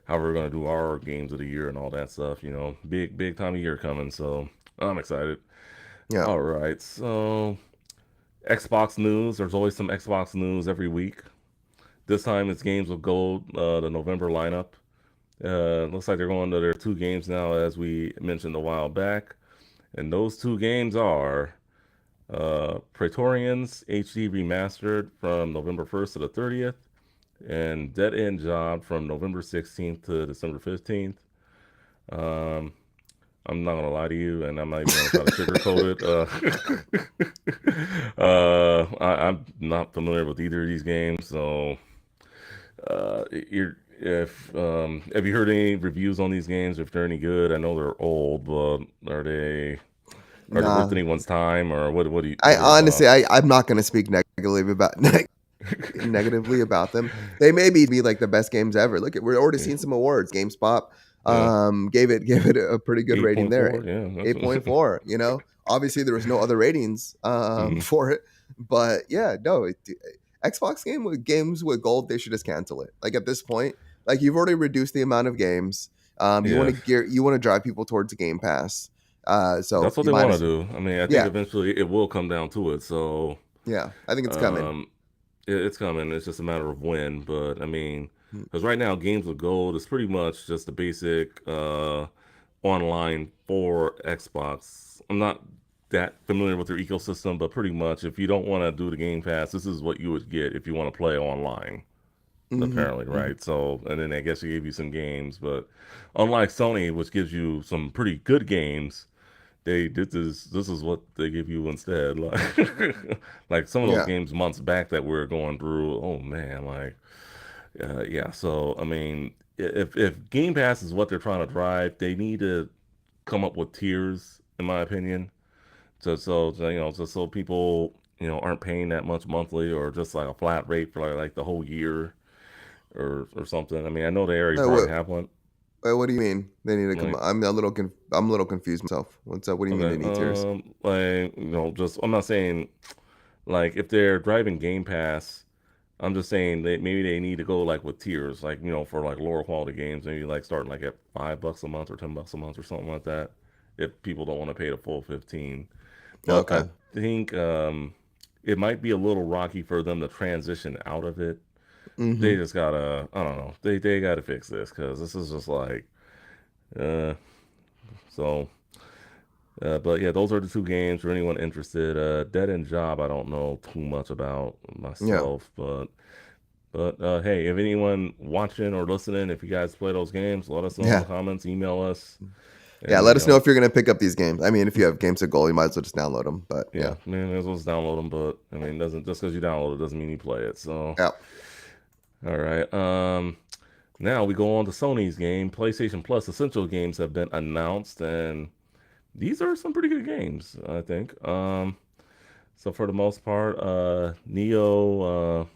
how we're gonna do our games of the year and all that stuff. Big time of year coming, so I'm excited. Yeah. All right. So Xbox news. There's always some Xbox news every week. This time it's games with gold. The November lineup. Looks like they're going to their two games now, as we mentioned a while back, and those two games are Praetorians HD Remastered from November 1st to the 30th, and Dead End Job from November 16th to December 15th. Um, I'm not gonna lie to you, and I'm not even gonna try to sugarcoat it. I'm not familiar with either of these games, so you're if have you heard any reviews on these games? If they're any good, I know they're old, but are they worth Nah, anyone's time, or I what are your honestly, thoughts? I'm not going to speak negatively about them. They may be like the best games ever. Look, we're already Yeah, seeing some awards. GameSpot yeah. gave it a pretty good rating there, 8.4. Yeah, that's 8.4. You know, obviously there was no other ratings mm, for it, but yeah, no, Xbox games with gold, they should just cancel it. Like at this point, like you've already reduced the amount of games. yeah. You want to drive people towards Game Pass. So That's what you they might want to as do. I mean, I think yeah, eventually it will come down to it. So yeah. I think it's coming. um, it's coming. It's just a matter of when. But I mean, Mm, because right now, games with gold is pretty much just the basic online for Xbox. I'm not that familiar with their ecosystem, but pretty much if you don't want to do the Game Pass, this is what you would get if you want to play online. mhm, Apparently, mhm. right? So, and then I guess they gave you some games, but unlike Sony, which gives you some pretty good games, they this is what they give you instead. Like some of those Yeah. games months back that we are going through. Oh man, like yeah. So I mean, if Game Pass is what they're trying to drive, they need to come up with tiers, in my opinion. Just so people aren't paying that much monthly or just like a flat rate for like the whole year or something. I mean, I know they already Uh, probably what, have one. what do you mean? They need to come. Like I'm a little confused myself. What's up? What do you mean okay, they need tiers? like just I'm not saying like if they're driving Game Pass, I'm just saying that maybe they need to go like with tiers, like for like lower quality games, maybe like starting like at $5 a month or $10 a month or something like that. If people don't want to pay the full 15, but I Okay. think it might be a little rocky for them to transition out of it. They Mm-hmm. just gotta, I don't know, they gotta fix this because this is just like, uh, so. But yeah, those are the two games for anyone interested. Dead End Job, I don't know too much about Yeah. myself, but hey, if anyone watching or listening, if you guys play those games, let us know in the Yeah. comments, email us, Yeah. and Let us know if you're gonna pick up these games. I mean, if you have games of gold, you might as well just download them. But yeah, yeah. man, as well as download them. But I mean, doesn't just because you download it doesn't mean you play it. So, Yeah. all right. Now we go on to Sony's game. PlayStation Plus Essential games have been announced, and these are some pretty good games, I think. So for the most part, Neo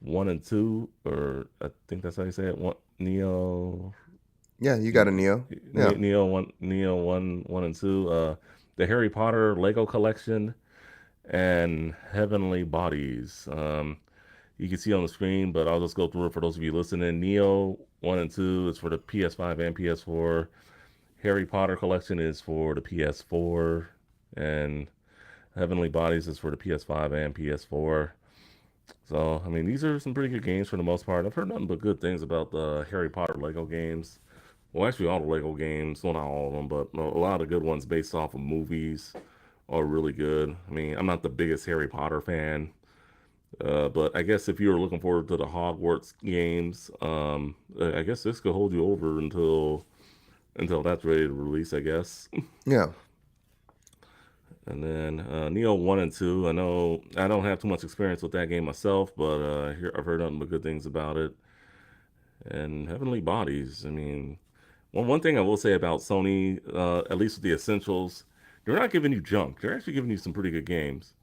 1 and 2, or I think that's how you say it. Neo, Yeah. You got a Neo. Yeah. Neo 1 and 2. The Harry Potter Lego collection and Heavenly Bodies. You can see on the screen, but I'll just go through it for those of you listening. Neo 1 and 2 is for the PS5 and PS4. Harry Potter collection is for the PS4, and Heavenly Bodies is for the PS5 and PS4. So, I mean, these are some pretty good games for the most part. I've heard nothing but good things about the Harry Potter Lego games. Well, actually, all the Lego games, well, not all of them, but a lot of good ones based off of movies are really good. I mean, I'm not the biggest Harry Potter fan, but I guess if you were looking forward to the Hogwarts games, I guess this could hold you over until that's ready to release, I guess. Yeah. And then Neo 1 and 2. I know I don't have too much experience with that game myself, but I've heard nothing but good things about it. And Heavenly Bodies. I mean, one thing I will say about Sony, at least with the essentials, they're not giving you junk. They're actually giving you some pretty good games.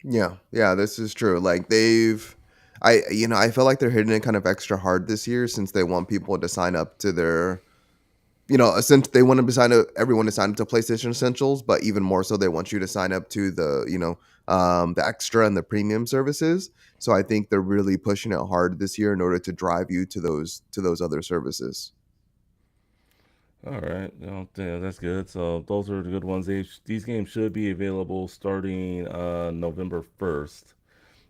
Yeah. Yeah. This is true. Like I feel like they're hitting it kind of extra hard this year since they want people to sign up to their they want to sign up everyone to sign up to PlayStation Essentials, but even more so, they want you to sign up to the extra and the premium services. So I think they're really pushing it hard this year in order to drive you to those other services. All right, yeah, that's good. So those are the good ones. These games should be available starting November 1st.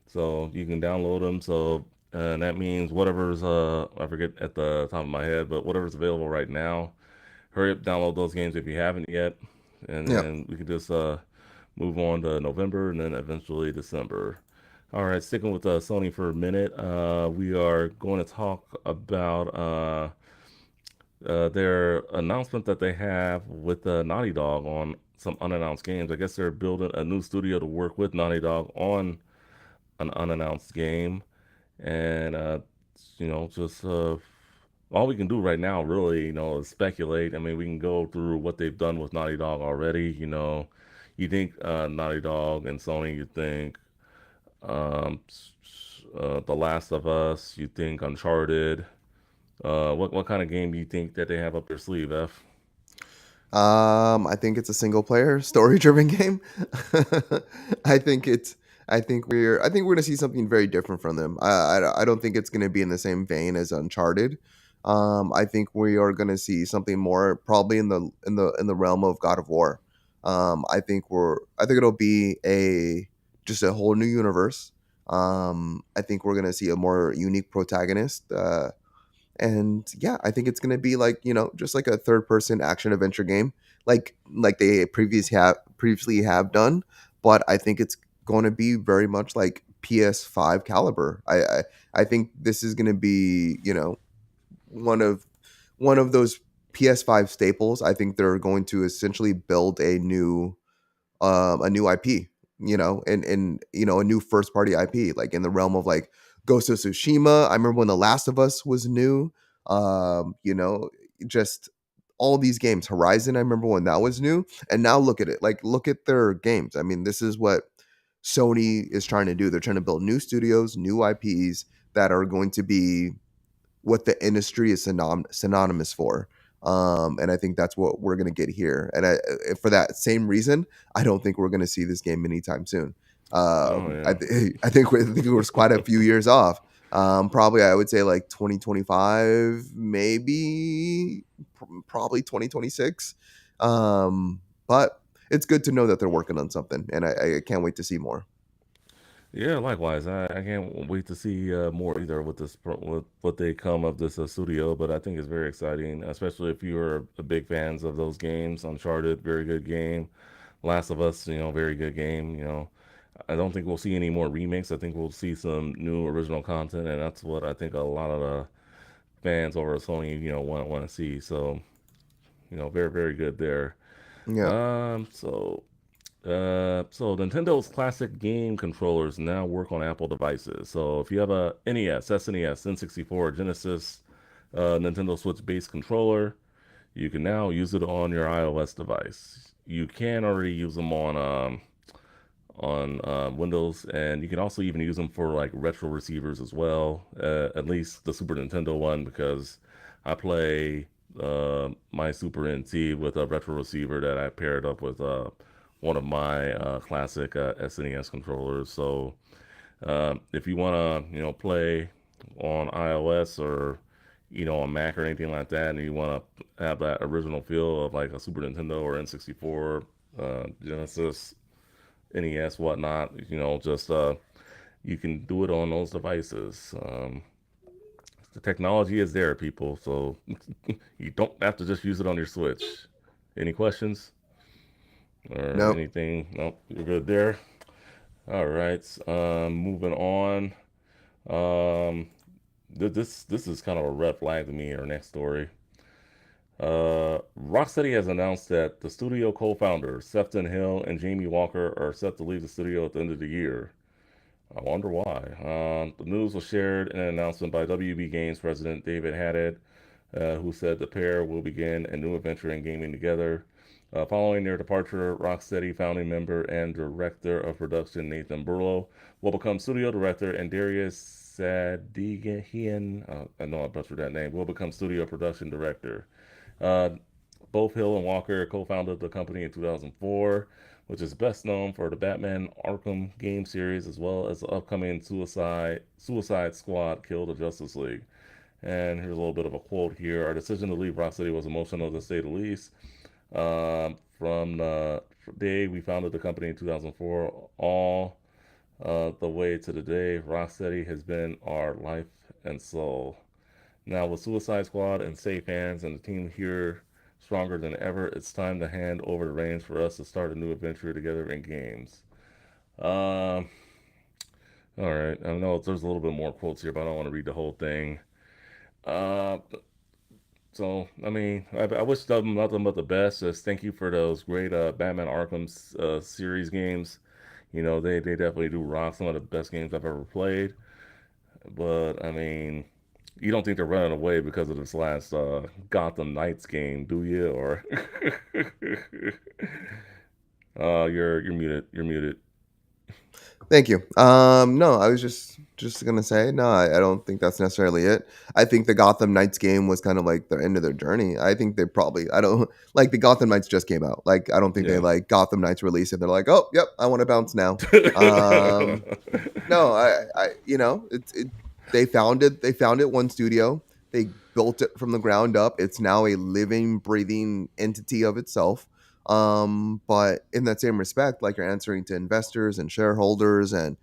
So you can download them. So and that means whatever's I forget at the top of my head, but whatever's available right now, hurry up, download those games if you haven't yet, and Yeah, then we could just move on to November and then eventually December. All right, sticking with Sony for a minute, we are going to talk about their announcement that they have with Naughty Dog on some unannounced games. I guess they're building a new studio to work with Naughty Dog on an unannounced game, and just all we can do right now, really, is speculate. I mean, we can go through what they've done with Naughty Dog already. You think Naughty Dog and Sony, you think The Last of Us, you think Uncharted. What kind of game do you think that they have up their sleeve, F? I think it's a single player story driven game. I think it's. I think we're gonna see something very different from them. I don't think it's gonna be in the same vein as Uncharted. I think we are gonna see something more probably in the realm of God of War. I think it'll be a just a whole new universe. I think we're gonna see a more unique protagonist. And yeah, I think it's gonna be like just like a third person action adventure game, like they previously have done. But I think it's going to be very much like PS5 caliber. I think this is going to be one of those PS5 staples. I think they're going to essentially build a new IP, and a new first party IP, like in the realm of like Ghost of Tsushima. I remember when The Last of Us was new. Just all these games. Horizon, I remember when that was new, and now look at it. Like look at their games. I mean, this is what Sony is trying to do. They're trying to build new studios, new IPs that are going to be what the industry is synonymous for. And I think that's what we're going to get here. And for that same reason, I don't think we're going to see this game anytime soon. Oh yeah. I think it was quite a few years off. Probably I would say like 2025, maybe probably 2026. But it's good to know that they're working on something, and I can't wait to see more. Yeah, likewise. I can't wait to see more either with with what they come of this studio. But I think it's very exciting, especially if you're a big fans of those games. Uncharted, very good game. Last of Us, very good game. I don't think we'll see any more remakes. I think we'll see some new original content, and that's what I think a lot of the fans over at Sony, want to see. So, very very good there. Yeah. So Nintendo's classic game controllers now work on Apple devices. So if you have a NES, SNES, N64, Genesis, Nintendo Switch based controller, you can now use it on your iOS device. You can already use them on Windows, and you can also even use them for like retro receivers as well. At least the Super Nintendo one, because I play my Super NT with a retro receiver that I paired up with one of my classic SNES controllers. So if you want to, play on iOS or on Mac or anything like that, and you want to have that original feel of like a Super Nintendo or N64, Genesis, NES, whatnot. Just you can do it on those devices. The technology is there, people, so you don't have to just use it on your Switch. Any questions or Nope. anything? Nope, you're good there. All right, moving on. Um, this is kind of a red flag to me. Our next story. Rocksteady has announced that the studio co-founders Sefton Hill and Jamie Walker are set to leave the studio at the end of the year. I wonder why. The news was shared in an announcement by WB Games president David Haddad, who said the pair will begin a new adventure in gaming together. Following their departure, Rocksteady founding member and director of production Nathan Burlow will become studio director, and Darius Sadigian, I know I butchered that name, will become studio production director. Uh, both Hill and Walker co founded the company in 2004, which is best known for the Batman Arkham game series as well as the upcoming Suicide Squad Kill the Justice League. And here's a little bit of a quote here. Our decision to leave Rocksteady was emotional to say the least. From the day we founded the company in 2004, all the way to the day, Rocksteady has been our life and soul. Now, with Suicide Squad and safe hands and the team here stronger than ever, it's time to hand over the reins for us to start a new adventure together in games. Um, all right. I know there's a little bit more quotes here, but I don't want to read the whole thing. Uh, So I mean, I wish them nothing but the best. Just thank you for those great Batman Arkham series games. You know, they definitely do rock. Some of the best games I've ever played. But I mean, you don't think they're running away because of this last Gotham Knights game, do you? Or you're muted. You're muted. Thank you. No, I was just gonna say no. I don't think that's necessarily it. I think the Gotham Knights game was kind of like the end of their journey. I think they probably I don't like the Gotham Knights just came out. Like I don't think they Yeah. like Gotham Knights release it. They're like, oh, yep, I want to bounce now. Um, no, you know, they found it one studio. They built it from the ground up. It's now a living, breathing entity of itself. But in that same respect, like you're answering to investors and shareholders and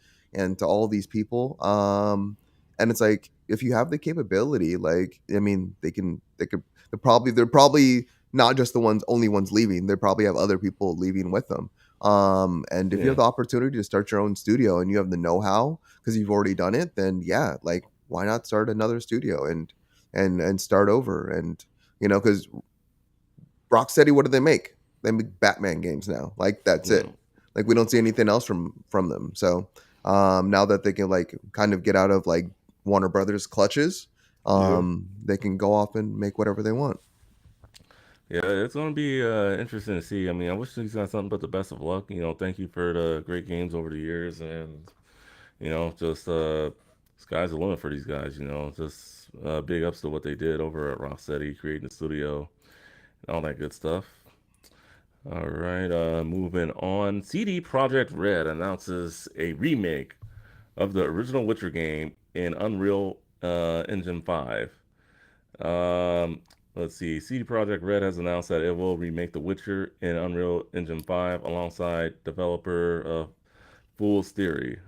to all these people. And it's like if you have the capability, like I mean, they could they're probably not just the only ones leaving. They probably have other people leaving with them. And if you have Yeah. the opportunity to start your own studio and you have the know-how because you've already done it, then yeah, like why not start another studio and start over? And you know, because Rocksteady, what do they make? They make Batman games now. Like that's Yeah. it. Like we don't see anything else from them. So now that they can like kind of get out of like Warner Brothers clutches, Yeah. they can go off and make whatever they want. Yeah, it's gonna be interesting to see. I mean, I wish these guys nothing but the best of luck. You know, thank you for the great games over the years, and you know, just sky's the limit for these guys. You know, just big ups to what they did over at Rocksteady, creating the studio, and all that good stuff. All right, moving on. CD Projekt Red announces a remake of the original Witcher game in Unreal Engine 5. Um, let's see. CD Projekt Red has announced that it will remake The Witcher in Unreal Engine 5 alongside developer Fool's Theory.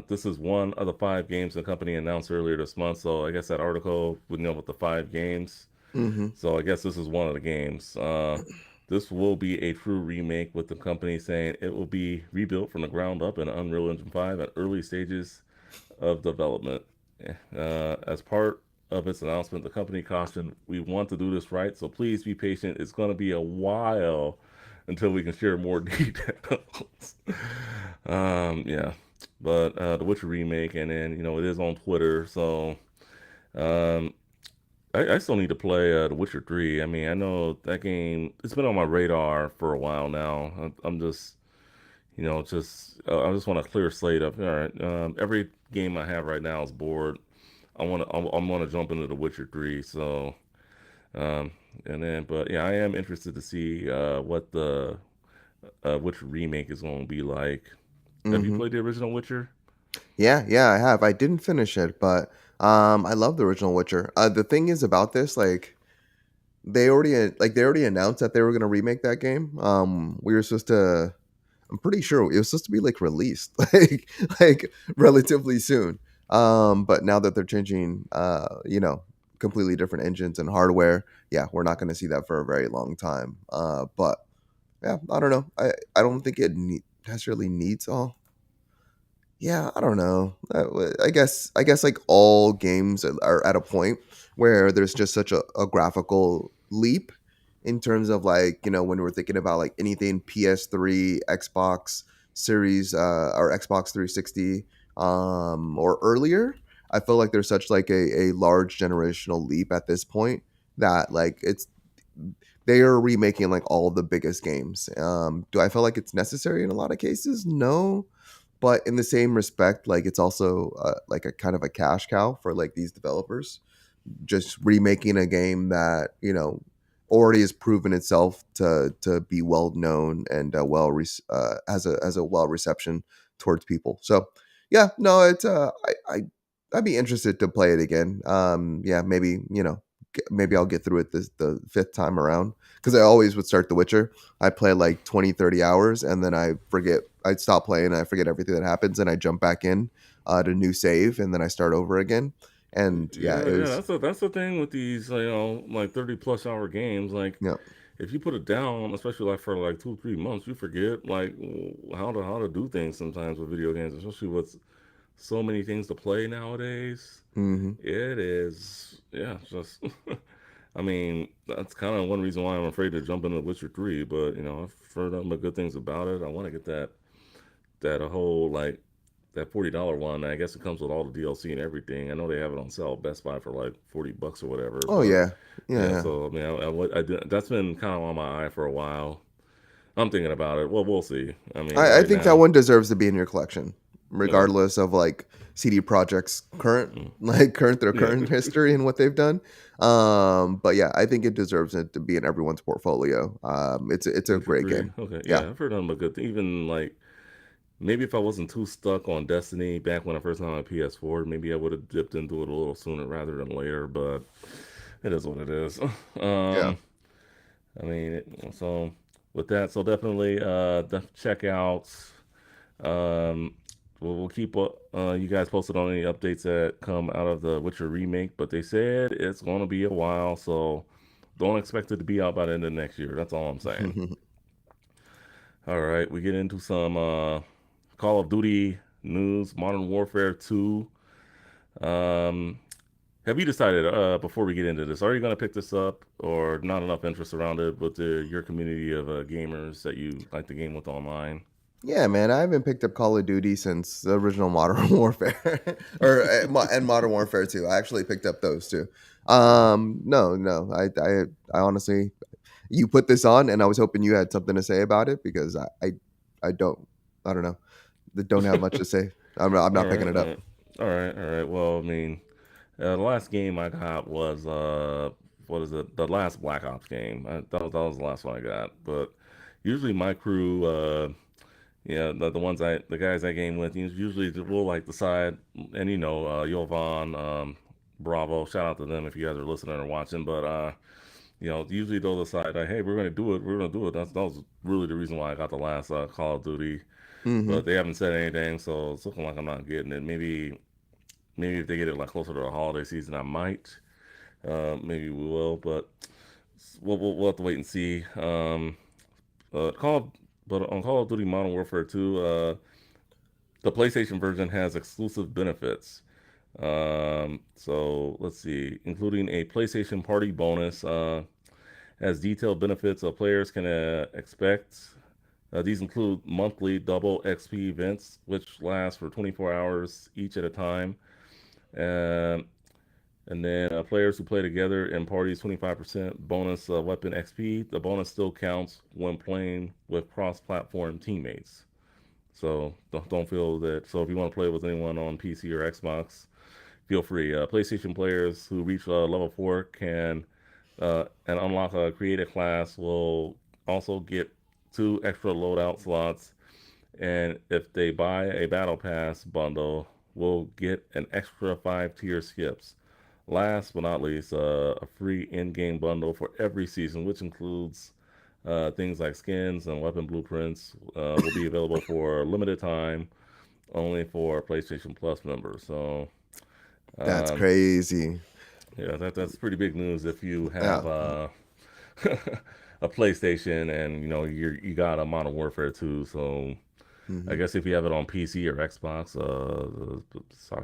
This is one of the five games the company announced earlier this month. So I guess that article would know about the five games. Mm-hmm. So I guess this is one of the games. This will be a true remake, with the company saying it will be rebuilt from the ground up in Unreal Engine 5 at early stages of development. As part of its announcement, the company cautioned, "We want to do this right, so please be patient. It's going to be a while until we can share more details." Yeah, but the Witcher remake, and then it is on Twitter, so um, I still need to play The Witcher 3. I mean, I know that game. It's been on my radar for a while now. I'm just I just want a clear slate of all right. Every game I have right now is bored. I want to jump into The Witcher 3. So um, and then, but yeah, I am interested to see what the Witcher remake is going to be like. Have you Mm-hmm. played the original Witcher? Yeah, yeah, I have. I didn't finish it, but I love the original Witcher. The thing is about this, like they already announced that they were gonna remake that game. We were supposed to. I'm pretty sure it was supposed to be like released like relatively soon. But now that they're changing, completely different engines and hardware, yeah, we're not going to see that for a very long time. But yeah, I don't know. I don't think it necessarily needs all. Yeah, I don't know. I guess like all games are at a point where there's just such a graphical leap in terms of like when we're thinking about like anything PS3, Xbox Series, or Xbox 360, or earlier. I feel like there's such like a large generational leap at this point that like they are remaking like all the biggest games. Do I feel like it's necessary in a lot of cases? No, but in the same respect, like it's also like a kind of a cash cow for like these developers, just remaking a game that already has proven itself to be well known and has a well reception towards people. So yeah, no, it's I'd be interested to play it again. Yeah, maybe maybe I'll get through it the fifth time around, because I always would start The Witcher. I play like 20, 30 hours and then I forget. I'd stop playing and I forget everything that happens and I jump back in to new save and then I start over again. And yeah, Yeah, it yeah. was That's the thing with these, like 30-plus hour games. Like, yeah. if you put it down, especially like for like 2 3 months, you forget like how to do things sometimes with video games, especially with so many things to play nowadays. Hmm. It is, yeah, just I mean, that's kind of one reason why I'm afraid to jump into Witcher 3. But I've heard nothing but good things about it. I want to get that a whole like that $40 one. I guess it comes with all the DLC and everything. I know they have it on sale at Best Buy for like $40 or whatever. Oh But yeah, yeah, yeah, yeah. so I mean, that's been kind of on my eye for a while. I'm thinking about it. Well, we'll see. I mean, I right think that now, one deserves to be in your collection, uh, regardless of like CD Project's current, mm, their yeah, current history and what they've done. But yeah, I think it deserves it to be in everyone's portfolio. It's a Witcher great 3. game. Okay, Yeah. yeah, I've heard nothing but good. Even like maybe if I wasn't too stuck on Destiny back when I first got my PS4, maybe I would have dipped into it a little sooner rather than later. But it is what it is. Yeah. um, I mean, so with that, so definitely check out. Um, we'll keep you guys posted on any updates that come out of the Witcher remake, but they said it's going to be a while, so don't expect it to be out by the end of next year. That's all I'm saying. All right, we get into some Call of Duty news, Modern Warfare 2. Um, have you decided before we get into this, are you going to pick this up or not enough interest around it with your community of gamers that you like the game with online? Yeah, man, I haven't picked up Call of Duty since the original Modern Warfare, and Modern Warfare 2. I actually picked up those two. No, no, I honestly, you put this on, and I was hoping you had something to say about it because I don't, I don't know, don't have much to say. I'm All not picking right, it all up. right, all right, all right. Well, I mean, the last game I got was what is it? The last Black Ops game. That was the last one I got. But usually my crew, yeah, the ones the guys I game with, usually we'll like decide, and Yovan, Bravo, shout out to them if you guys are listening or watching. But usually they'll decide, like, hey, we're gonna do it. We're gonna do it. That was really the reason why I got the last Call of Duty. Hmm. But they haven't said anything, so it's looking like I'm not getting it. Maybe if they get it like closer to the holiday season, I might. Maybe we will, but we'll have to wait and see. Call but on Call of Duty Modern Warfare 2, the PlayStation version has exclusive benefits. So let's see, including a PlayStation Party bonus, as detailed benefits players can expect. These include monthly double XP events, which last for 24 hours each at a time. Um, and then players who play together in parties, 25% bonus weapon XP. The bonus still counts when playing with cross-platform teammates. So don't feel that. So if you want to play with anyone on PC or Xbox, feel free. PlayStation players who reach level 4 can and unlock a creative class will also get 2 extra loadout slots, and if they buy a battle pass bundle, will get an extra 5 tier skips. Last but not least, a free in-game bundle for every season, which includes things like skins and weapon blueprints, will be available for a limited time, only for PlayStation Plus members. So, That's um, crazy. yeah, that's pretty big news if you have Yeah. a PlayStation and you got a Modern Warfare 2. So I Hmm. guess if you have it on PC or Xbox,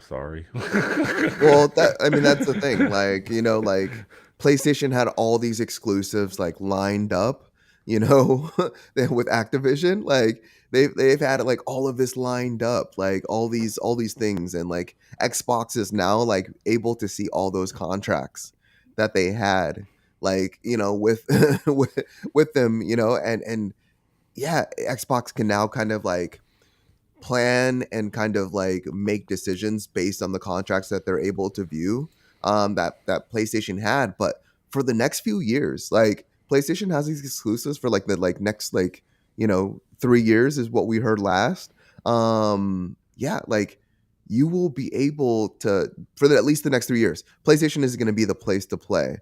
sorry. Well, that I mean that's the thing. Like, like PlayStation had all these exclusives like lined up, with Activision. Like they've had like all of this lined up, like all these things, and like Xbox is now like able to see all those contracts that they had, like, with with them, and yeah, Xbox can now kind of like plan and kind of like make decisions based on the contracts that they're able to view, that PlayStation had. But for the next few years, like PlayStation has these exclusives for like the like next like 3 years is what we heard last. Yeah, like you will be able to for at least the next 3 years. PlayStation is going to be the place to play.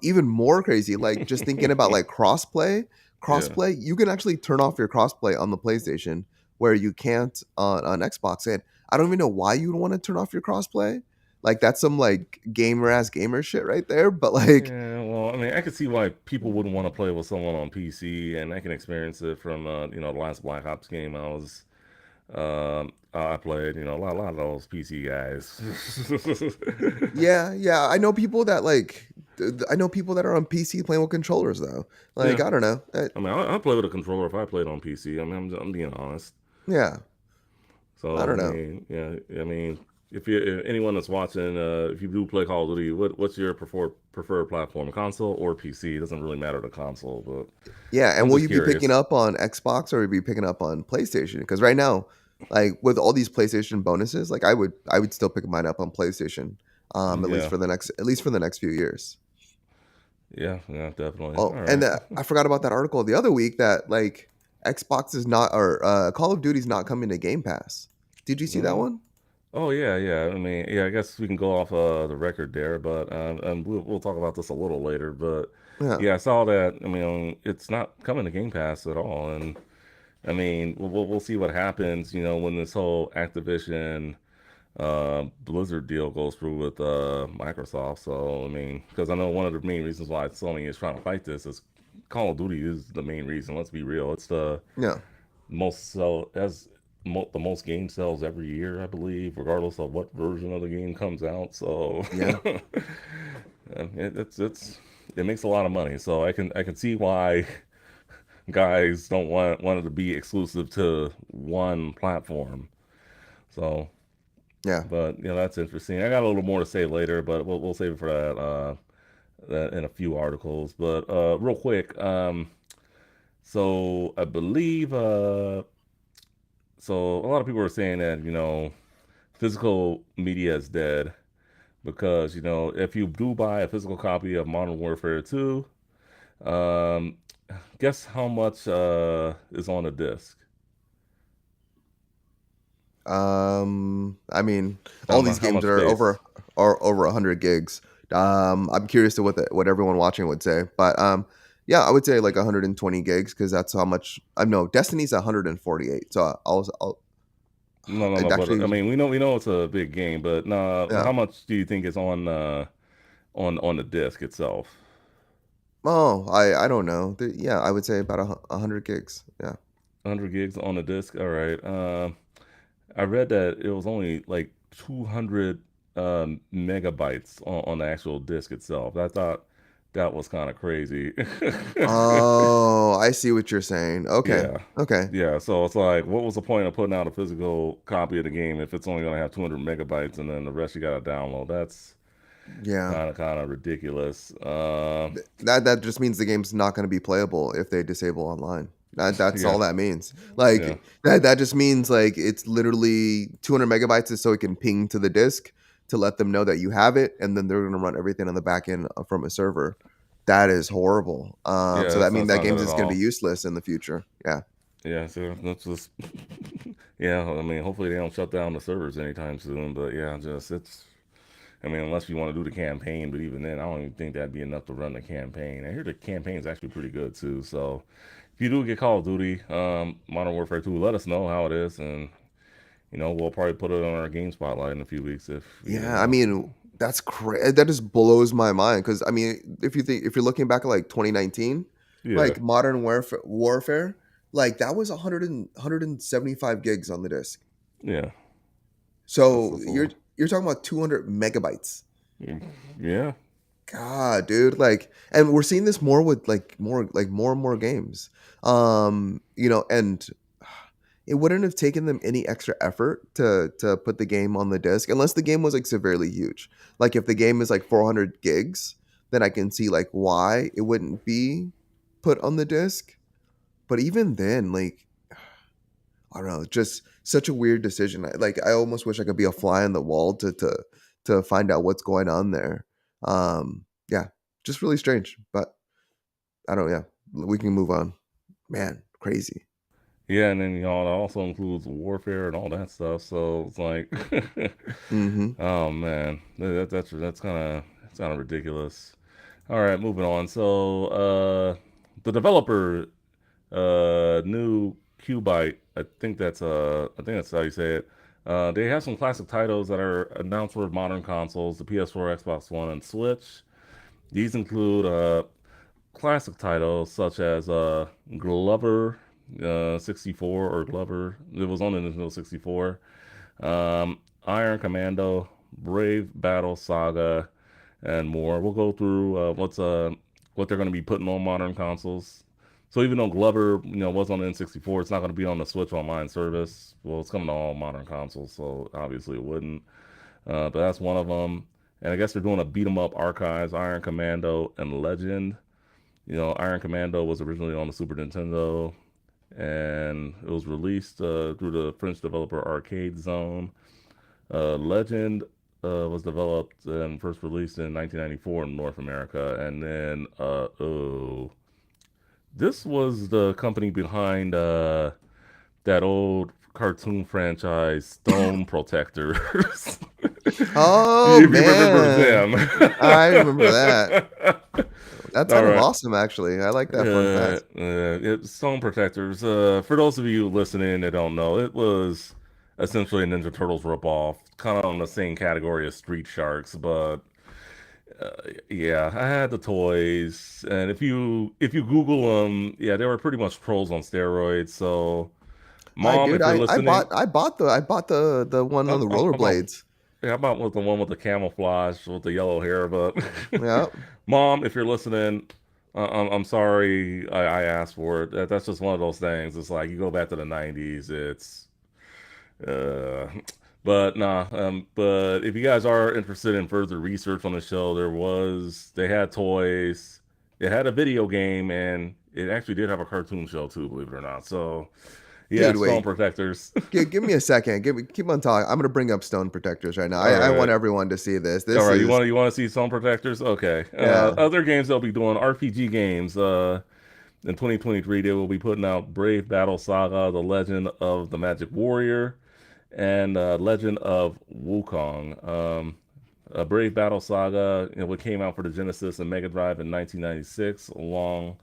Even more crazy, like just thinking about like crossplay. Yeah. Crossplay, you can actually turn off your crossplay on the PlayStation where you can't on Xbox. And I don't even know why you'd want to turn off your crossplay. Like that's some like gamer shit right there. But like, Yeah, well, I mean, I could see why people wouldn't want to play with someone on PC, and I can experience it from the last Black Ops game I played, a lot of those PC guys. Yeah, yeah. I know people that like. I know people that are on PC playing with controllers though. Like Yeah, I don't know. I mean, I play with a controller if I played on PC. I mean, I'm being honest. Yeah, I So I don't know. mean, yeah, I mean, if anyone that's watching, if you do play Call of Duty, what's your preferred platform, console or PC? It doesn't really matter the console, but Yeah, and I'm will just you be picking curious. up on Xbox or will you be picking up on PlayStation? Because right now, like with all these PlayStation bonuses, like I would still pick mine up on PlayStation. At least Yeah, for the next few years. yeah, definitely. Oh, All and right. I forgot about that article the other week that like Xbox is not or Call of Duty's not coming to Game Pass. Did you see that Uh, one? oh yeah, yeah. I mean, yeah. I guess we can go off the record there, but and we'll talk about this a little later. But Yeah, yeah, I saw that. I mean, it's not coming to Game Pass at all, and I mean, we'll see what happens. When this whole Activision Blizzard deal goes through with Microsoft. So I mean, because I know one of the main reasons why Sony is trying to fight this is Call of Duty is the main reason. Let's be real. It's the yeah, most sell as the most game sales every year, I believe, regardless of what version of the game comes out. So yeah, it's it makes a lot of money. So I can see why guys don't want it to be exclusive to one platform. So, yeah. but that's interesting. I got a little more to say later, but we'll save it for that in a few articles. But real quick, so I believe so a lot of people are saying that physical media is dead because if you do buy a physical copy of Modern Warfare 2, um, guess how much is on the disc? I mean, all these How games much are space? over 100 gigs. I'm curious to what everyone watching would say, but yeah, I would say like 120 gigs because that's how much I know. Destiny's 148, so I'll No, no, and no. But I actually, mean, we know it's a big game, but no, yeah. how much do you think is on the disc itself? Oh, I don't know. Yeah, I would say about 100 gigs. Yeah. 100 gigs on the disc. All right. I read that it was only like 200 megabytes on the actual disc itself. I thought that was kind of crazy. Oh, I see what you're saying. Okay. Yeah. Okay. Yeah, so it's like, what was the point of putting out a physical copy of the game if it's only going to have 200 megabytes and then the rest you got to download? That's Yeah. kind of ridiculous. That just means the game's not going to be playable if they disable online. That's Yeah, all that means. yeah, Like that just means like it's literally 200 megabytes is so it can ping to the disk to let them know that you have it, and then they're going to run everything on the back end from a server. That is horrible. yeah. So that means It's that not good game's at just going to be all. useless in the future. Yeah. Yeah, so that's just yeah. I mean, hopefully they don't shut down the servers anytime soon. But yeah, just it's. I mean, unless you want to do the campaign, but even then, I don't even think that'd be enough to run the campaign. I hear the campaign is actually pretty good too. So if you do get Call of Duty, Modern Warfare 2, let us know how it is, and we'll probably put it on our game spotlight in a few weeks if Yeah, I mean, that's crazy. That just blows my mind because I mean, if you're looking back at like 2019, yeah, like warfare, like that was 175 gigs on the disk. yeah. So That's a you're talking about 200 megabytes. yeah, God, dude, like, and we're seeing this more with more and more games. And it wouldn't have taken them any extra effort to put the game on the disc unless the game was like severely huge. Like if the game is like 400 gigs, then I can see like why it wouldn't be put on the disc. But even then, like I don't know, just such a weird decision. I almost wish I could be a fly on the wall to find out what's going on there. Yeah, just really strange. But I don't. Yeah, we can move on. Man, crazy. yeah. And then it also includes warfare and all that stuff. So it's like, Mm-hmm. oh man, that's kind of ridiculous. All right, moving on. So the developer new Qbyte. I think that's how you say it. They have some classic titles that are announced for modern consoles, the PS4, Xbox One, and Switch. These include classic titles such as Glover. 64 or Glover. It was on the Nintendo 64. Iron Commando, Brave Battle Saga, and more. We'll go through what they're going to be putting on modern consoles. So even though Glover, was on the N64, it's not going to be on the Switch Online service. Well, it's coming to all modern consoles, so obviously it wouldn't. But that's one of them. And I guess they're doing a beat 'em up archives, Iron Commando and Legend. Iron Commando was originally on the Super Nintendo, and it was released through the French developer Arcade Zone. Legend was developed and first released in 1994 in North America, and then this was the company behind that old cartoon franchise, Stone Protectors. Oh If you remember man, them. I remember that. That's All kind of right. awesome, actually. I like that fun fact. Stone Protectors. For those of you listening that don't know, it was essentially a Ninja Turtles ripoff, kind of on the same category as Street Sharks. But uh, yeah, I had the toys, and if you Google them, yeah, they were pretty much trolls on steroids. So, I mom, dude, if you're listening, I bought the one on the how about rollerblades. how about with the one with the camouflage with the yellow hair? But Yeah. mom, if you're listening, I'm sorry I asked for it. That's just one of those things. It's like you go back to the '90s. It's uh, but nah. But if you guys are interested in further research on the show, they had toys, it had a video game, and it actually did have a cartoon show too, believe it or not. So yeah, Dude, Stone wait. Protectors. Give me a second. Keep on talking. I'm gonna bring up Stone Protectors right now. All I want right. everyone to see this. All This right, you is want you want to see Stone Protectors? Okay. yeah. Other games they'll be doing RPG games. In 2023, they will be putting out Brave Battle Saga: The Legend of the Magic Warrior and Legend of Wukong. Brave Battle Saga, what came out for the Genesis and Mega Drive in 1996, along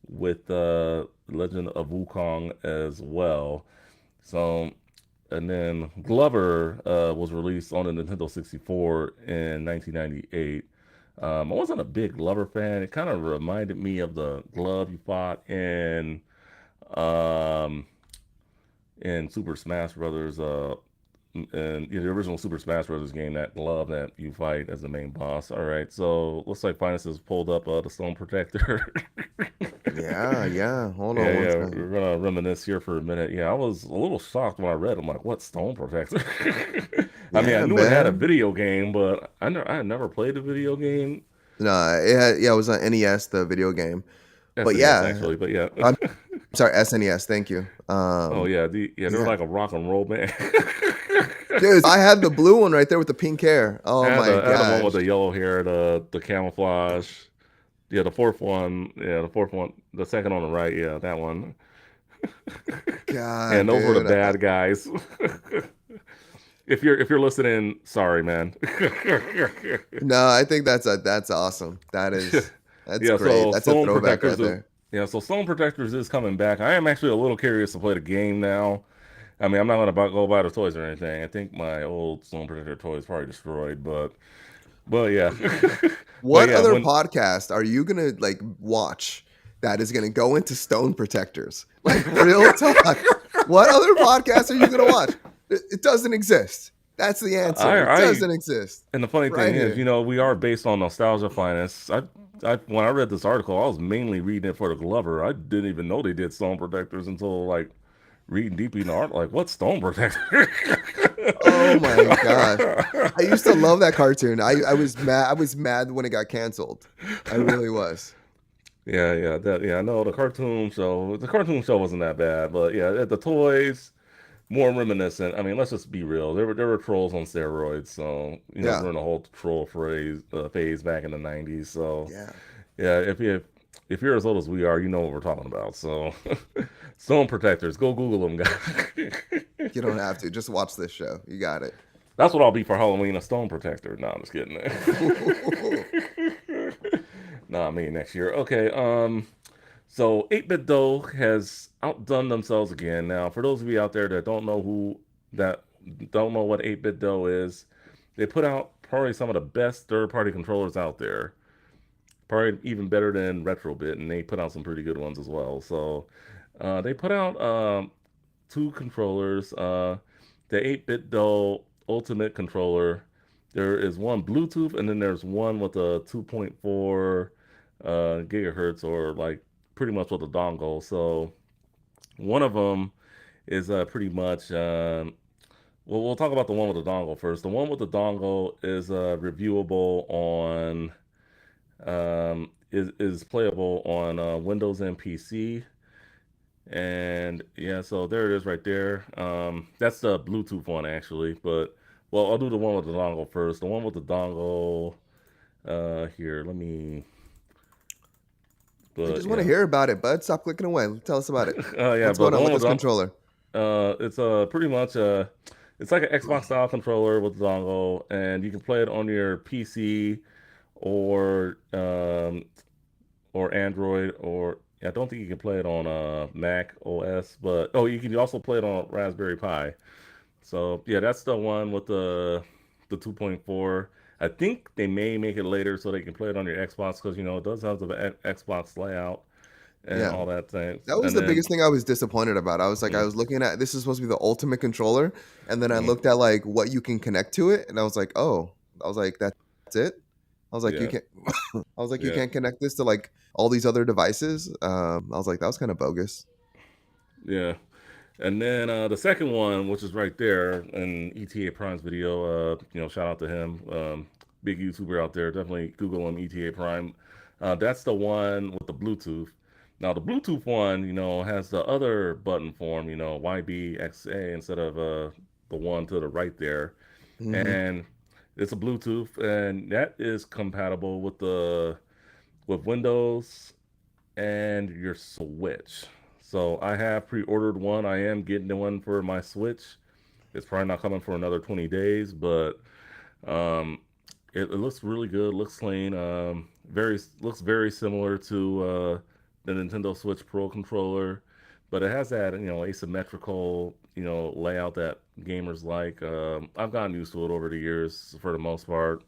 with Legend of Wukong as well. So, and then Glover was released on the Nintendo 64 in 1998. I wasn't a big Glover fan. It kind of reminded me of the glove you fought um, in Super Smash Brothers. And the original Super Smash Brothers game, that glove that you fight as the main boss. All right, so looks like Finest has pulled up the Stone Protector. Yeah, yeah. Hold on Yeah, one yeah, second. we're gonna reminisce here for a minute. Yeah, I was a little shocked when I read. I'm like, "What Stone Protector?" I mean, I Yeah, knew it had a man. video game, but I had never played a video game. No, it was on NES, the video game. But SNES yeah, actually, but yeah. I'm sorry, SNES. Thank you. Oh yeah, they're Yeah, like a rock and roll band. dude, I had the blue one right there with the pink hair. I Oh had my the one with gosh. the yellow hair, the camouflage. Yeah, the fourth one. Yeah, the fourth one. The second on the right. Yeah, that one. God, And those were the dude. bad guys. If you're listening, sorry, man. No, I think that's awesome. That's Yeah, great. so That's a Stone throwback Protectors right is there. yeah, so Stone Protectors is coming back. I am actually a little curious to play the game now. I mean, I'm not gonna go buy the toys or anything. I think my old Stone Protector toy is probably destroyed, but yeah, but What yeah, other when podcast are you gonna like watch that is gonna go into stone protectors? Like real talk. What other podcast are you gonna watch? It doesn't exist. That's the answer. It I doesn't exist. and the funny Right thing is, here. we are based on nostalgia finance. I when I read this article, I was mainly reading it for the Glover. I didn't even know they did Stone Protectors until like reading deeply in the art. Like, what's Stone Protector? Oh my gosh. I used to love that cartoon. I was mad. I was mad when it got canceled. I really was. Yeah. I know the cartoon show wasn't that bad, but yeah, the toys more reminiscent. I mean, let's just be real. There were trolls on steroids, so Yeah. during the whole troll phase back in the '90s. So Yeah. yeah, if you're as old as we are, you know what we're talking about. So Stone Protectors, go Google them, guys. You don't have to. Just watch this show. You got it. That's what I'll be for Halloween, a Stone Protector. No, I'm just kidding. Nah, me next year. Okay, so 8-Bit Dough has outdone themselves again. Now, for those of you out there that don't know what 8-Bit Dough is, they put out probably some of the best third-party controllers out there. Probably even better than Retrobit, and they put out some pretty good ones as well. So, They put out two controllers. The 8-bit Dull Ultimate controller. There is one Bluetooth, and then there's one with a 2.4 gigahertz, or like pretty much with a dongle. So one of them is pretty much. Well, we'll talk about the one with the dongle first. The one with the dongle is reviewable on is playable on Windows and PC. And yeah, so there it is right there. That's the Bluetooth one actually, but well, I'll do the one with the dongle first. The one with the dongle. Here, let me. I But just want to yeah, hear about it, bud. Stop clicking away. Tell us about it. yeah, What's but going the on with one with this the controller? it's pretty much it's like an Xbox style controller with the dongle, and you can play it on your PC or Android, or I don't think you can play it on Mac OS, but oh, you can also play it on Raspberry Pi. So yeah, that's the one with the 2.4. I think they may make it later so they can play it on your Xbox, because it does have the Xbox layout and Yeah. all that things. That was And the then biggest thing I was disappointed about. I was like, I mm, was looking at this is supposed to be the ultimate controller, and then I mm, looked at like what you can connect to it, and I was like, oh, I was like, that's it. I was like, you yeah, can't. I was like, you yeah, can't connect this to like all these other devices. I was like, that was kind of bogus. yeah. And then the second one, which is right there in ETA Prime's video, shout out to him, big YouTuber out there. Definitely Google him, ETA Prime. That's the one with the Bluetooth. Now the Bluetooth one, has the other button form, YBXA instead of the one to the right there, Hmm. and it's a Bluetooth, and that is compatible with Windows and your Switch. So I have pre-ordered one. I am getting one for my Switch. It's probably not coming for another 20 days, but um, it looks really good. Looks clean. Very looks very similar to the Nintendo Switch Pro controller, but it has that asymmetrical layout that gamers like. I've gotten used to it over the years for the most part.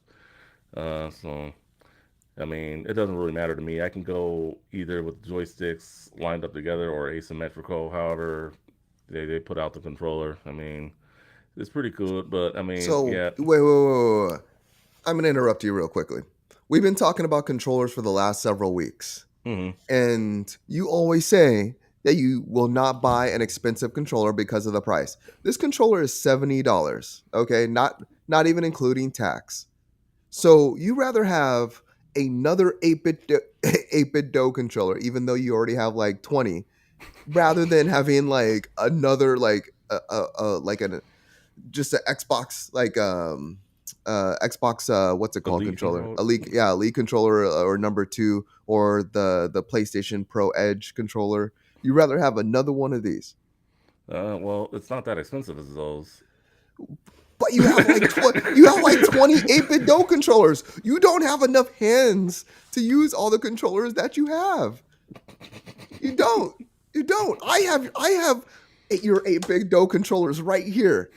So I mean, it doesn't really matter to me. I can go either with joysticks lined up together or asymmetrical, however they put out the controller. I mean, it's pretty good, but I mean, So yeah. wait. I'm gonna interrupt you real quickly. We've been talking about controllers for the last several weeks. Hmm. And you always say that you will not buy an expensive controller because of the price. This controller is $70, okay? Not even including tax. So you rather have another 8-bit dough controller even though you already have like 20 rather than having like another like like an just an Xbox like Xbox what's it called Elite controller controller. elite controller or number 2 or the PlayStation Pro Edge controller. You rather have another one of these, Well, it's not that expensive as those. but you have like 28-bit dough controllers. You don't have enough hands to use all the controllers that you have. You don't. You don't. I have your 8-bit dough controllers right here.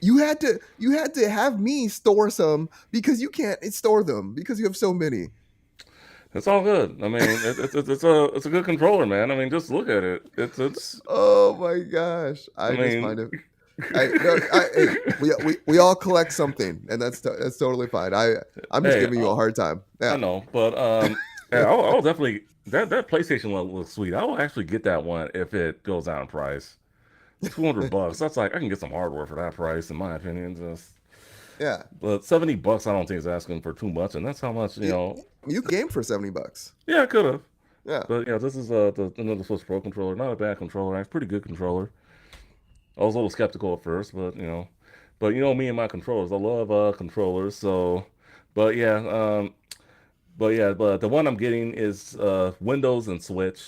You had to have me store some because you can't store them because you have so many. It's all good. I mean, it's a good controller, man. I mean, just look at it. It's. Oh my gosh, I I just mean. find it. I no, hey, we all collect something, and that's totally fine. I'm just Hey, giving you a hard time. I Yeah. know, but yeah, I'll definitely that PlayStation one looks sweet. I will actually get that one if it goes down in price. $200. That's like I can get some hardware for that price, in my opinion. Just Yeah. but $70, I don't think is asking for too much, and that's how much You you can game for $70. Yeah, I could have, Yeah. but this is another Switch Pro controller. Not a bad controller. It's a pretty good controller. I was a little skeptical at first, but me and my controllers. I love controllers. So, but yeah, but the one I'm getting is Windows and Switch.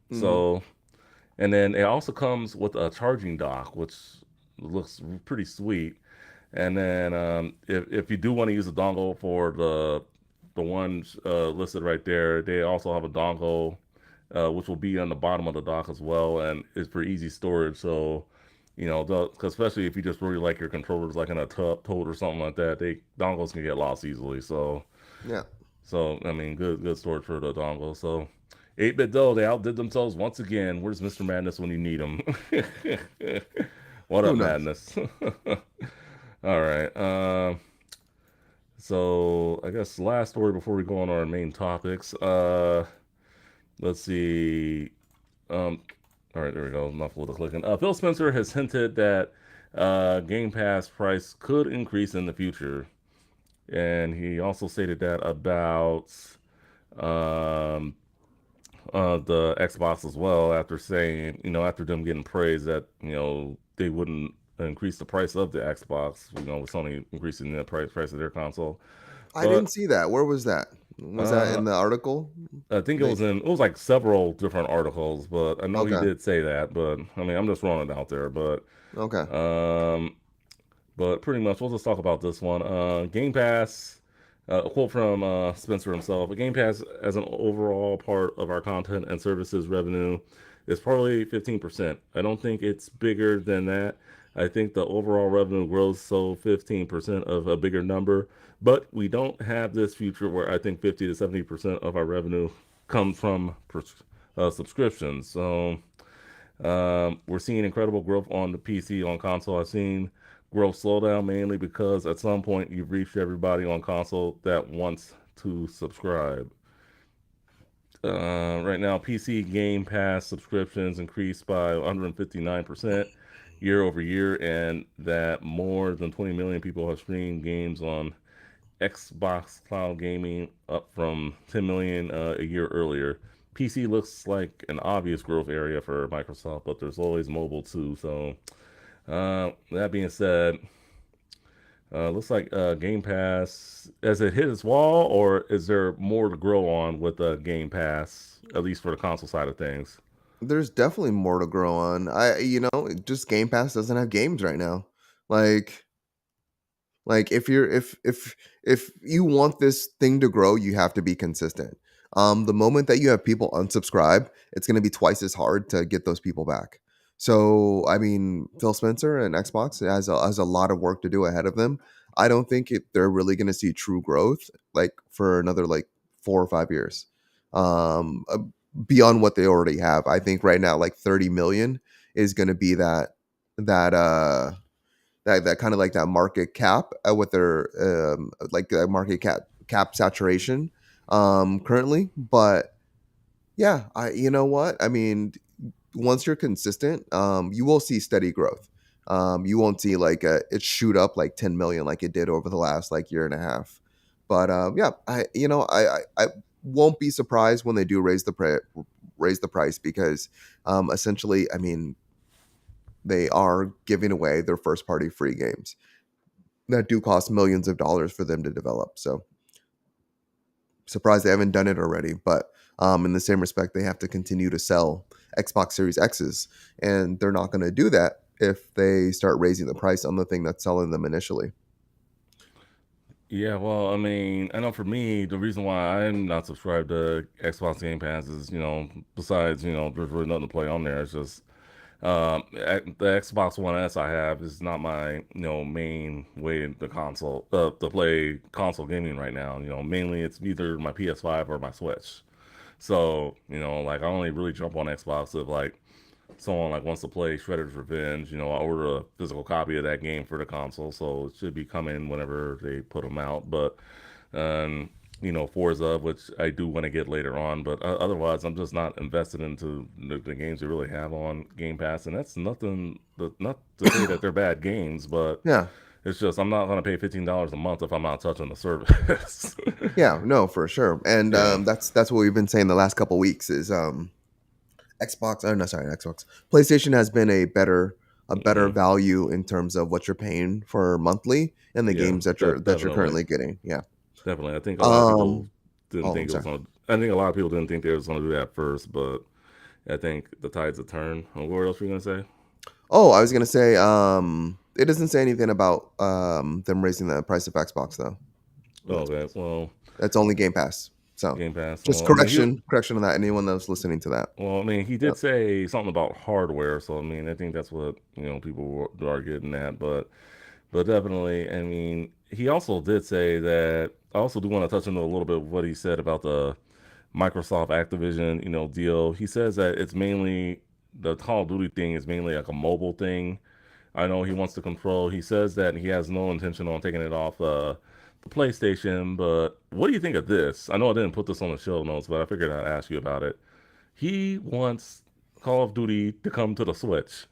Hmm. So, and then it also comes with a charging dock, which looks pretty sweet. And then if you do want to use a dongle for the ones listed right there, they also have a dongle which will be on the bottom of the dock as well, and it's for easy storage. So, cause especially if you just really like your controllers like in a tote or something like that, they dongles can get lost easily. So, Yeah. I mean, good storage for the dongle. So, 8-bit though, they outdid themselves once again. Where's Mr. Madness when you need him? What Who up, knows? Madness? All right. So I guess last story before we go on our main topics. Let's see. Um, all right, there we go. Enough with the clicking. Phil Spencer has hinted that Game Pass price could increase in the future, and he also stated that about um, the Xbox as well. After saying, after them getting praised that they wouldn't increase the price of the Xbox, with Sony increasing the price of their console. I didn't But see that. Where was that? Was that uh, in the article? I think They it was like several different articles, but I know he okay, did say that. But I mean, I'm just throwing it out there. okay. Um, but pretty much, we'll just talk about this one. Game Pass, a quote from Spencer himself: "A Game Pass as an overall part of our content and services revenue is probably 15%. I don't think it's bigger than that. I think the overall revenue grows, so 15% of a bigger number. But we don't have this future where I think 50 to 70% of our revenue comes from subscriptions. So we're seeing incredible growth on the PC, on console. I've seen growth slow down mainly because at some point you've reached everybody on console that wants to subscribe. Right now, PC Game Pass subscriptions increased by 159% year over year, and that more than 20 million people have streamed games on Xbox Cloud Gaming, up from 10 million a year earlier. PC looks like an obvious growth area for Microsoft, but there's always mobile too. So, that being said, looks like Game Pass has it hit its wall, or is there more to grow on with Game Pass, at least for the console side of things? There's definitely more to grow on. Just Game Pass doesn't have games right now. Like if you're if you want this thing to grow, you have to be consistent. The moment that you have people unsubscribe, it's going to be twice as hard to get those people back. So, I mean, Phil Spencer and Xbox has a lot of work to do ahead of them. I don't think they're really going to see true growth like for another like 4 or 5 years, um, uh, beyond what they already have. I think right now like 30 million is going to be that that kind of like that market cap with their like market cap saturation currently. But yeah, I you know what I mean, once you're consistent, you will see steady growth. You won't see like it shoot up like 10 million like it did over the last like year and a half. But yeah, I won't be surprised when they do raise the price because essentially, I mean, they are giving away their first party free games that do cost millions of dollars for them to develop. So surprised they haven't done it already. But in the same respect, they have to continue to sell Xbox Series X's, and they're not going to do that if they start raising the price on the thing that's selling them initially. Yeah, well, I mean, I know for me, the reason why I'm not subscribed to Xbox Game Pass is, besides, there's really nothing to play on there. It's just the Xbox One S I have is not my main way to console to play console gaming right now. Mainly it's either my PS5 or my Switch. So like I only really jump on Xbox if like someone like wants to play Shredder's Revenge. I order a physical copy of that game for the console, so it should be coming whenever they put them out. But um, Forza, which I do want to get later on, but otherwise, I'm just not invested into the games they really have on Game Pass, and that's nothing. Not to say that they're bad games, but Yeah, it's just I'm not going to pay $15 a month if I'm not touching the service. yeah, no, for sure. And Yeah. that's what we've been saying the last couple weeks is Xbox. Oh no, sorry, Xbox. PlayStation has been a better Hmm. value in terms of what you're paying for monthly and the Yeah, games that you're definitely. currently getting. Yeah. Definitely. I think a lot of people Um. didn't Oh, think I'm it was sorry. going to. I think a lot of people didn't think they was going to do that first, but I think the tides have turned. What else were you going to say? Oh, I was gonna say, it doesn't say anything about them raising the price of Xbox though. Oh, That's okay. Well, that's only Game Pass. So, Game Pass. just Well, I mean, correction on that. Anyone that's listening to that. he Yep. did say something about hardware, so I mean, I think that's what people are getting at, but definitely, I mean, he also did say that. I also do want to touch on a little bit of what he said about the Microsoft Activision, deal. He says that it's mainly the Call of Duty thing is mainly like a mobile thing. I know he wants to control. He says that he has no intention on taking it off the PlayStation. But what do you think of this? I know I didn't put this on the show notes, but I figured I'd ask you about it. He wants Call of Duty to come to the Switch.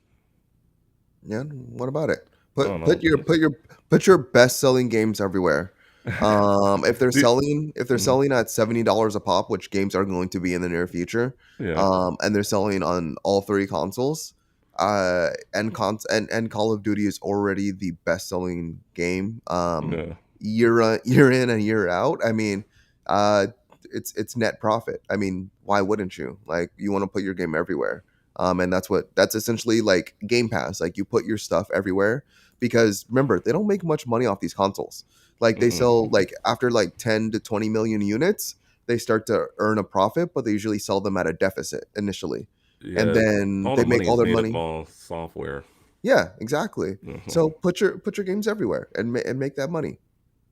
Yeah, what about it? I don't Put know. put your put your put your best selling games everywhere. If they're Do- mhm. selling at $70 a pop, which games are going to be in the near future, Yeah, and they're selling on all three consoles, and Call of Duty is already the best selling game, yeah, year in and year out. I mean, uh, it's net profit. I mean, why wouldn't you? Like, you want to put your game everywhere. And that's essentially like Game Pass. Like, you put your stuff everywhere because remember, they don't make much money off these consoles. Like, they mm-mm. sell like after like 10 to 20 million units, they start to earn a profit, but they usually sell them at a deficit initially. And Yeah. then All they the make money all is their made up money. on software. Yeah, exactly. So Mhm. put your games everywhere and make that money.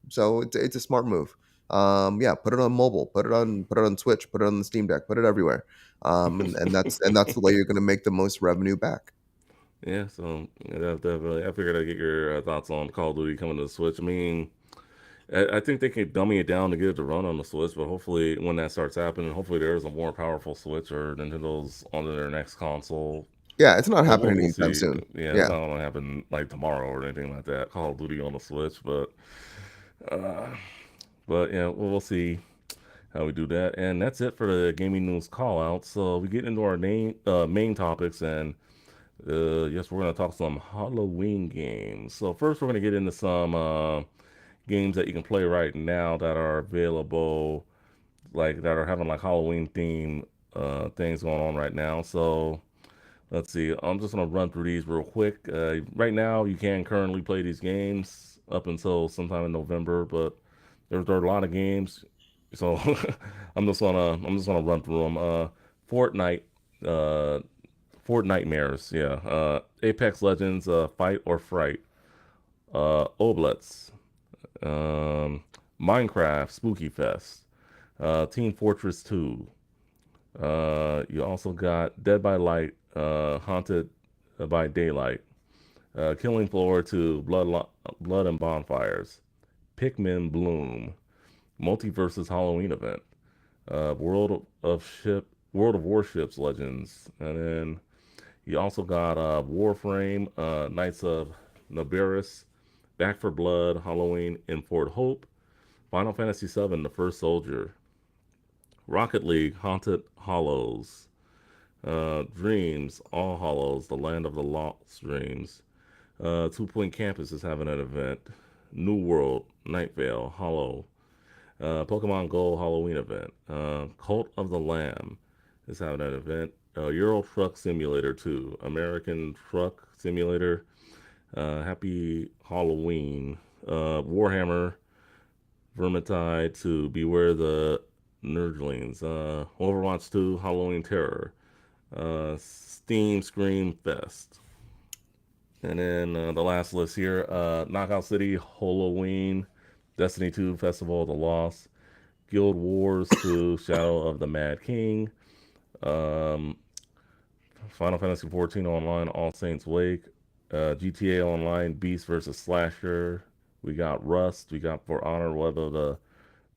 So it's a smart move. Yeah, put it on mobile, put it on Switch, put it on the Steam Deck, put it everywhere. And that's the way you're going to make the most revenue back. Yeah, so yeah, definitely. I figured I'd get your thoughts on Call of Duty coming to the Switch. I mean, I think they can dummy it down to get it to run on the Switch, but hopefully, when that starts happening, hopefully there is a more powerful Switch or Nintendo's onto their next console. Yeah, it's not But happening we'll anytime see. soon. Yeah, it's Yeah. not gonna happen like tomorrow or anything like that. Call of Duty on the Switch, uh, but yeah, we'll see how we do that. And that's it for the gaming news call out. So we get into our main topics, and yes, we're gonna talk some Halloween games. So first, we're gonna get into some games that you can play right now that are available, like that are having like Halloween theme things going on right now. So let's see. I'm just gonna run through these real quick. Right now, you can currently play these games up until sometime in November, but there are a lot of games. So I'm just gonna run through them. Fortnite, uh, Fortnightmares, yeah. Apex Legends, Fight or Fright, Oblets, um, Minecraft, Spooky Fest, Team Fortress 2. You also got Dead by Light, Haunted by Daylight, Killing Floor to Blood and Bonfires, Pikmin Bloom, Multiverses Halloween event, World of Warships Legends, and then you also got Warframe, Knights of Nabarus, Back for Blood, Halloween in Fort Hope, Final Fantasy VII, The First Soldier, Rocket League, Haunted Hollows, Dreams, All Hollows, The Land of the Lost Dreams. Two Point Campus is having an event. New World, Night Vale, Hollow, Pokemon Go Halloween event. Cult of the Lamb is having an event. Euro Truck Simulator 2, American Truck Simulator, Happy Halloween, Warhammer, Vermintide to Beware the Nerdlings, Overwatch 2, Halloween Terror, Steam Scream Fest. And then the last list here Knockout City, Halloween, Destiny 2, Festival of the Lost, Guild Wars 2, Shadow of the Mad King, um, Final Fantasy 14 Online, All Saints Wake, GTA Online, Beast versus Slasher. We got Rust. We got For Honor, Web of the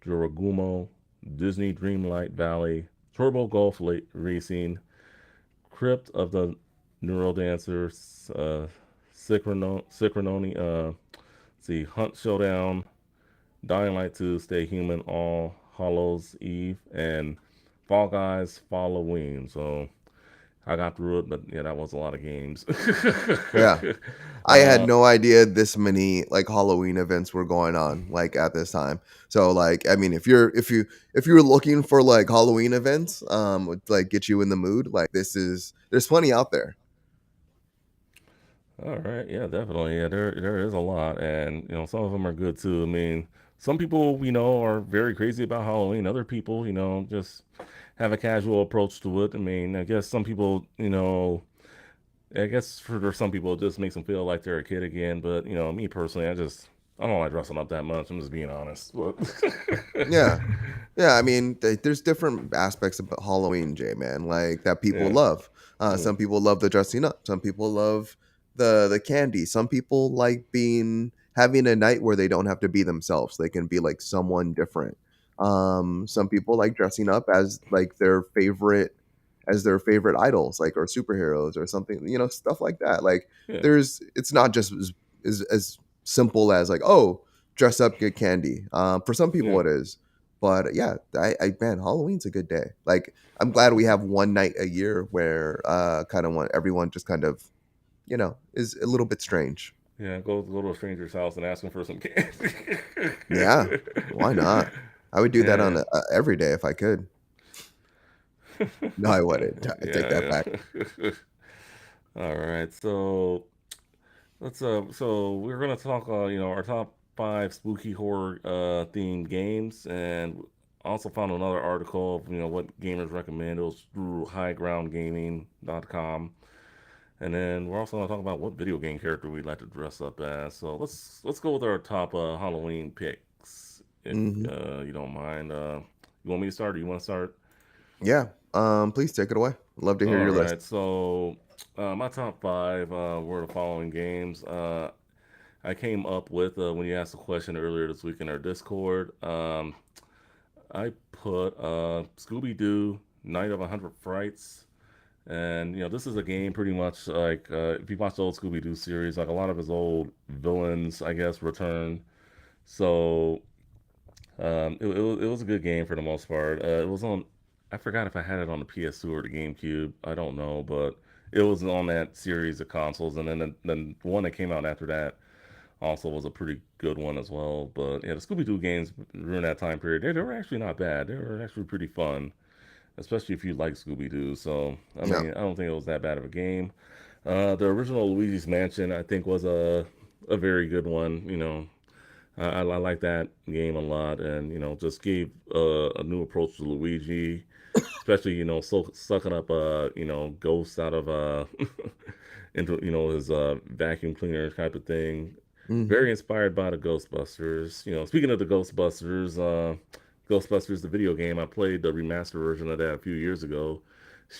Juragumo, Disney Dreamlight Valley, Turbo Golf Racing, Crypt of the Neural Dancers, Synchrononi, see, Hunt Showdown, Dying Light 2, Stay Human, All Hallows Eve, and Fall Guys Halloween. So I got through it, but yeah, that was a lot of games. Yeah. I had uh, no idea this many like Halloween events were going on like at this time. So like, I mean, if you're looking for like Halloween events would like get you in the mood, like there's plenty out there. all right, yeah, definitely. Yeah, there is a lot, and some of them are good too. I mean, some people are very crazy about Halloween. Other people, just have a casual approach to it. I mean, I guess some people, I guess for some people, it just makes them feel like they're a kid again. But me personally, I just I don't like dressing up that much. I'm just being honest. But Yeah. Yeah, I mean, there's different aspects of Halloween, Jay, man, like that people yeah, love. yeah, Some people love the dressing up. Some people love the candy. Some people like being having a night where they don't have to be themselves. They can be like someone different. Some people like dressing up as like their favorite idols, like or superheroes or something, stuff like that. Like yeah, it's not just as simple as like, oh, dress up, get candy. For some people yeah, it is, but yeah, I man, Halloween's a good day. Like I'm glad we have one night a year where kind of want everyone just kind of is a little bit strange. yeah. Go to a stranger's house and ask them for some candy. Yeah, why not? I would do that on yeah, every day if I could. No, I wouldn't. I take that yeah, back. yeah. All right, so so we're gonna talk our top five spooky horror themed games, and also found another article of what gamers recommend. It was through highgroundgaming.com. And then we're also gonna talk about what video game character we'd like to dress up as. So let's go with our top Halloween picks, if Hmm. you don't mind. You want me to start, or you want to start? Yeah. Please take it away. I'd love to hear All your list. right, so my top five were the following games. I came up with when you asked the question earlier this week in our Discord. I put Scooby Doo Night of 100 Frights. And this is a game pretty much like if you watch the old Scooby Doo series, like a lot of his old villains, I guess, return. So it was a good game for the most part. It was on. I forgot if I had it on the PS2 or the GameCube. I don't know, but it was on that series of consoles, and then the one that came out after that also was a pretty good one as well. But yeah, the Scooby Doo games during that time period, they were actually not bad. They were actually pretty fun, especially if you like Scooby Doo. So I Yeah. mean, I don't think it was that bad of a game. The original Luigi's Mansion, I think, was a very good one. I like that game a lot, and just gave a new approach to Luigi, especially so sucking up ghosts out of into his vacuum cleaner type of thing. Hmm. Very inspired by the Ghostbusters. Speaking of the Ghostbusters, the video game, I played the remaster version of that a few years ago.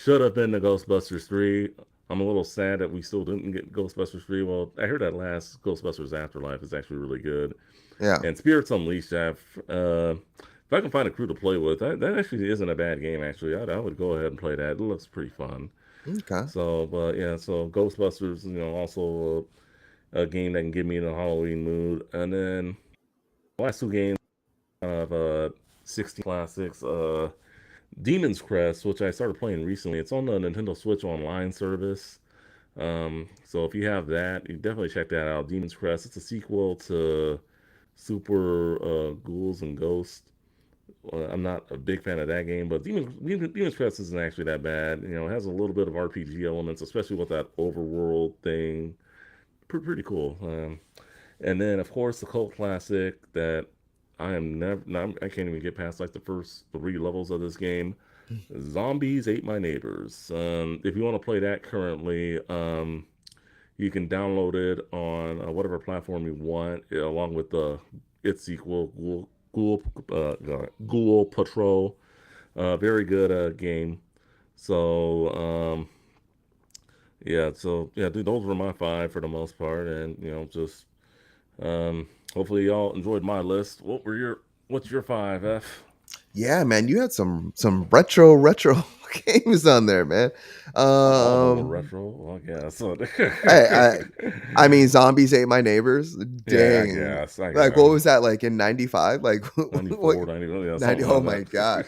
Should have been the Ghostbusters 3. I'm a little sad that we still didn't get Ghostbusters 3. Well, I heard that last Ghostbusters Afterlife is actually really good. Yeah. And Spirits Unleashed, if I can find a crew to play with, that actually isn't a bad game, actually. I would go ahead and play that. It looks pretty fun. Okay. So, but yeah, so Ghostbusters, also a game that can get me in a Halloween mood. And then the last two games of 16 classics. Demon's Crest, which I started playing recently. It's on the Nintendo Switch Online service. So if you have that, you definitely check that out. Demon's Crest. It's a sequel to Super Ghouls and Ghosts. I'm not a big fan of that game, but Demon's Crest isn't actually that bad. It has a little bit of RPG elements, especially with that overworld thing. Pretty cool. And then, of course, the cult classic that I am never, I can't even get past like the first three levels of this game. Zombies Ate My Neighbors. If you want to play that currently, you can download it on whatever platform you want, along with the its sequel, Ghoul Patrol. Very good game. So yeah, dude, those were my five for the most part, and just hopefully y'all enjoyed my list. What's your five, F? Yeah, man, you had some retro games on there, man. All of them were Um, retro. Well, yeah, so I, I, I mean, zombies ate my neighbors. yeah, Dang, I like what guess. was that like in '95? Like what? 94, 90, yeah, 90? something Oh like my god.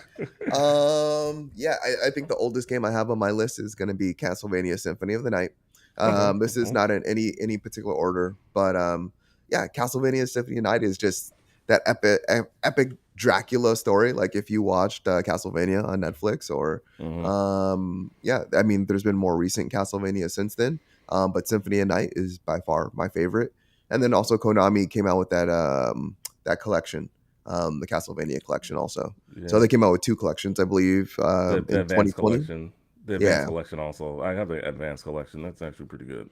that. Yeah, I think the oldest game I have on my list is going to be Castlevania Symphony of the Night. Okay. This is Well, not in any particular order, but yeah, Castlevania Symphony of the Night is just that epic Dracula story. Like if you watched Castlevania on Netflix, or mhm. yeah, I mean, there's been more recent Castlevania since then, but Symphony of Night is by far my favorite. And then also Konami came out with that collection, the Castlevania collection also. So Yeah, they came out with two collections, I believe, the in advanced 2020. collection. The advanced Yeah, collection also. I have the advanced collection. That's actually pretty good.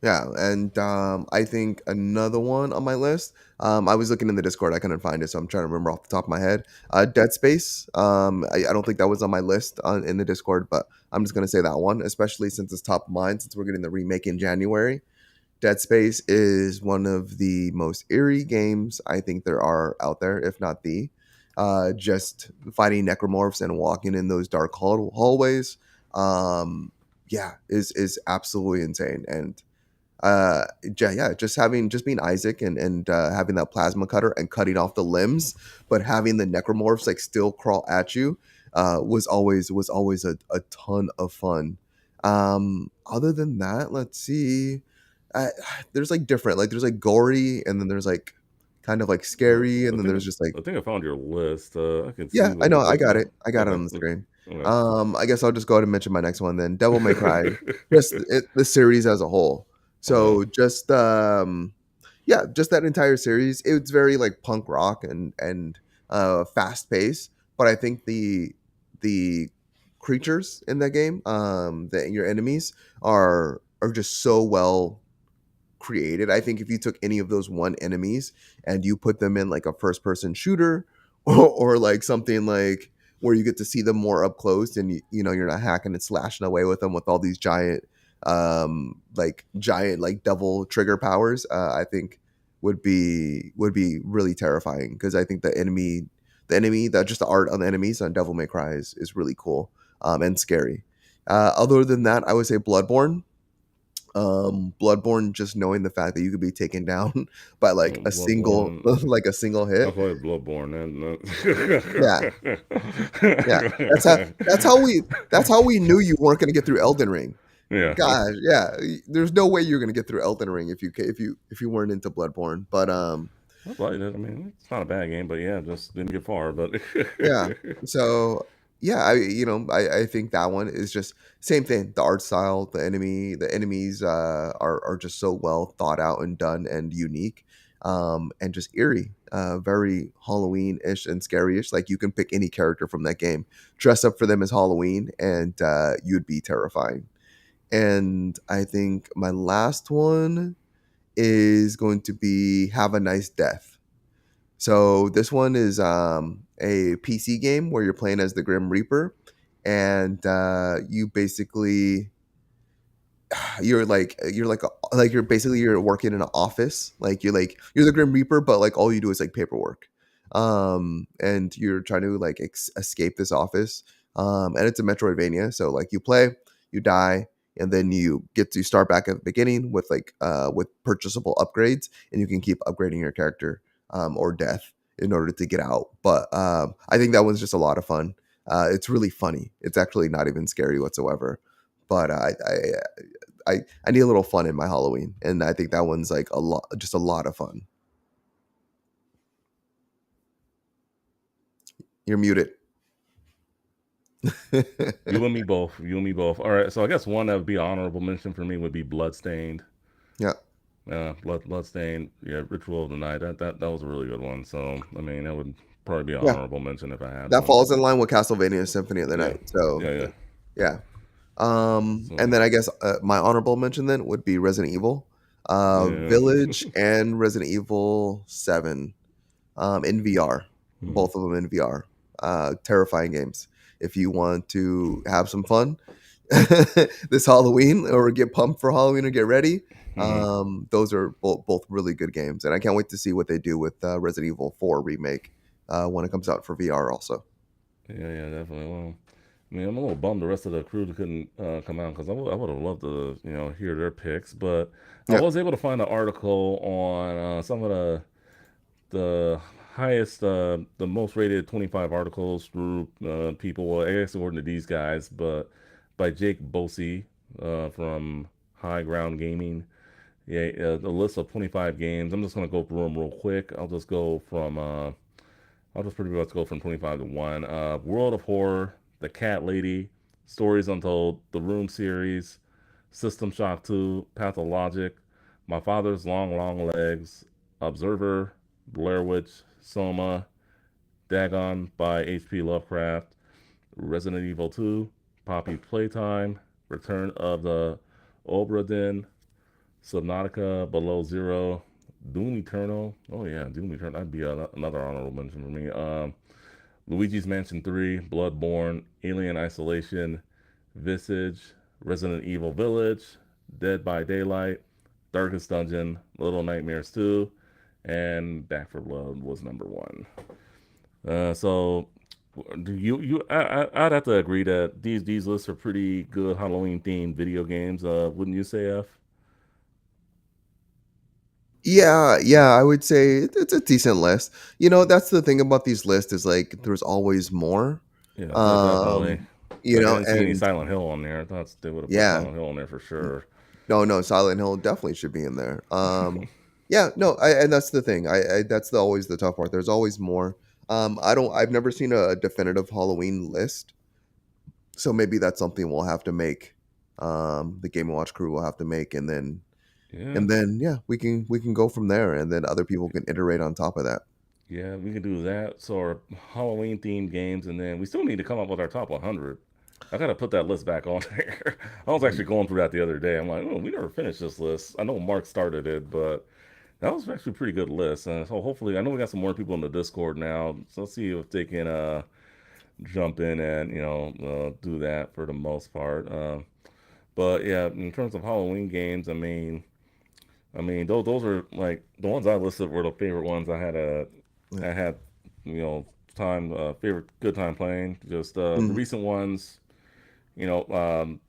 Yeah, and I think another one on my list. I was looking in the Discord, I couldn't find it, so I'm trying to remember off the top of my head. Dead Space. I don't think that was on my list in the Discord, but I'm just gonna say that one, especially since it's top of mind, since we're getting the remake in January. Dead Space is one of the most eerie games I think there are out there, if not the. Just fighting necromorphs and walking in those dark hallways. Um, yeah, is absolutely insane. And yeah, just being Isaac and having that plasma cutter and cutting off the limbs, but having the necromorphs like still crawl at you was always a ton of fun. Other than that, let's see. I, there's like different, like there's like gory, and then there's like kind of like Uh, scary, and I then think there's just like, I think I found your list. I can yeah, see I know, what I got the it, I got it okay, on the screen. okay. I guess I'll just go ahead and mention my next one then. Devil May Cry, just the series as a whole. Uh, So just yeah, just that entire series. It's very like punk rock and fast paced, but I think the creatures in that game, that your enemies are just so well created. I think if you took any of those one enemies and you put them in like a first person shooter or like something like where you get to see them more up close and you know you're not hacking and slashing away with them with all these giant like devil trigger powers, I think would be really terrifying because I think the enemy that just the art on the enemies on Devil May Cry is really cool, and scary. Other than that, I would say Bloodborne. Bloodborne, just knowing the fact that you could be taken down by like a single Bloodborne. like a single I hit. played Bloodborne, and Yeah, yeah, that's how we knew you weren't going to get through Elden Ring. yeah, Gosh, yeah, there's no way you're going to get through Elden Ring if you weren't into Bloodborne. But I played it. I mean, it's not a bad game, but yeah, just didn't get far. But yeah. So yeah, I think that one is just same thing. The art style, the enemies are just so well thought out and done and unique, and just eerie, very Halloween ish and scary ish. Like you can pick any character from that game, dress up for them as Halloween, and you'd be terrifying. And I think my last one is going to be Have a Nice Death. So this one is a PC game where you're playing as the Grim Reaper, and you basically you're working in an office, like you're the Grim Reaper, but like all you do is like paperwork, and you're trying to like escape this office, and it's a Metroidvania, so like you play, you die, and then you get to start back at the beginning with purchasable upgrades, and you can keep upgrading your character, or death in order to get out. But I think that one's just a lot of fun. It's really funny. It's actually not even scary whatsoever, but I need a little fun in my Halloween, and I think that one's like just a lot of fun. You're muted. you and me both. You and me both. All right, so I guess one that would be honorable mention for me would be Bloodstained. Yeah, Bloodstained. Yeah, Ritual of the Night. That was a really good one. So I mean, that would probably be an yeah, honorable mention if I had that to. falls in line with Castlevania Symphony of the Yeah, Night. So yeah, yeah. yeah. So And then I guess my honorable mention then would be Resident Evil, yeah. Village, and Resident Evil 7, in VR. Hmm. Both of them in VR. Terrifying games. If you want to have some fun this Halloween or get pumped for Halloween or get ready, Hmm. those are both really good games. And I can't wait to see what they do with Resident Evil 4 Remake when it comes out for VR also. Yeah, yeah, definitely. Well, I mean, I'm a little bummed the rest of the crew couldn't come out because I would have loved to, hear their picks. But I Yeah. was able to find an article on some of the highest, the most rated 25 articles through people. Well, I guess according to these guys, but by Jake Bosey from High Ground Gaming. Yeah, the list of 25 games. I'm just gonna go through them real quick. I'll just pretty much go from 25 to 1. World of Horror, The Cat Lady, Stories Untold, The Room series, System Shock 2, Pathologic, My Father's Long, Long Legs, Observer, Blair Witch, Soma, Dagon by H.P. Lovecraft, Resident Evil 2, Poppy Playtime, Return of the Obra Dinn, Subnautica, Below Zero, Doom Eternal. Oh yeah, Doom Eternal. That'd be another honorable mention for me. Luigi's Mansion 3, Bloodborne, Alien Isolation, Visage, Resident Evil Village, Dead by Daylight, Darkest Dungeon, Little Nightmares 2, and Back for Blood was number one. So do I'd have to agree that these lists are pretty good Halloween themed video games. Wouldn't you say, F? Yeah, yeah, I would say it's a decent list. That's the thing about these lists is like there's always more. Yeah, definitely. Um, Like I didn't see any and Silent Hill on there. I thought they would have put yeah, Silent Hill on there for sure. no, no, Silent Hill definitely should be in there. Yeah, no, and that's the thing. That's always the tough part. There's always more. I've never seen a definitive Halloween list, so maybe that's something we'll have to make. The Game and Watch crew will have to make, and then Yeah, and then yeah, we can go from there, and then other people can iterate on top of that. yeah, we can do that. So our Halloween themed games, and then we still need to come up with our top 100. I gotta put that list back on there. I was actually going through that the other day. I'm like, oh, we never finished this list. I know Mark started it, but that was actually a pretty good list. And so hopefully, I know we got some more people in the Discord now. So let's see if they can jump in and do that for the most part. But yeah, in terms of Halloween games, I mean, those are like the ones I listed were the favorite ones. Yeah. I had, time favorite good time playing. Just the Mhm. recent ones, you know, um,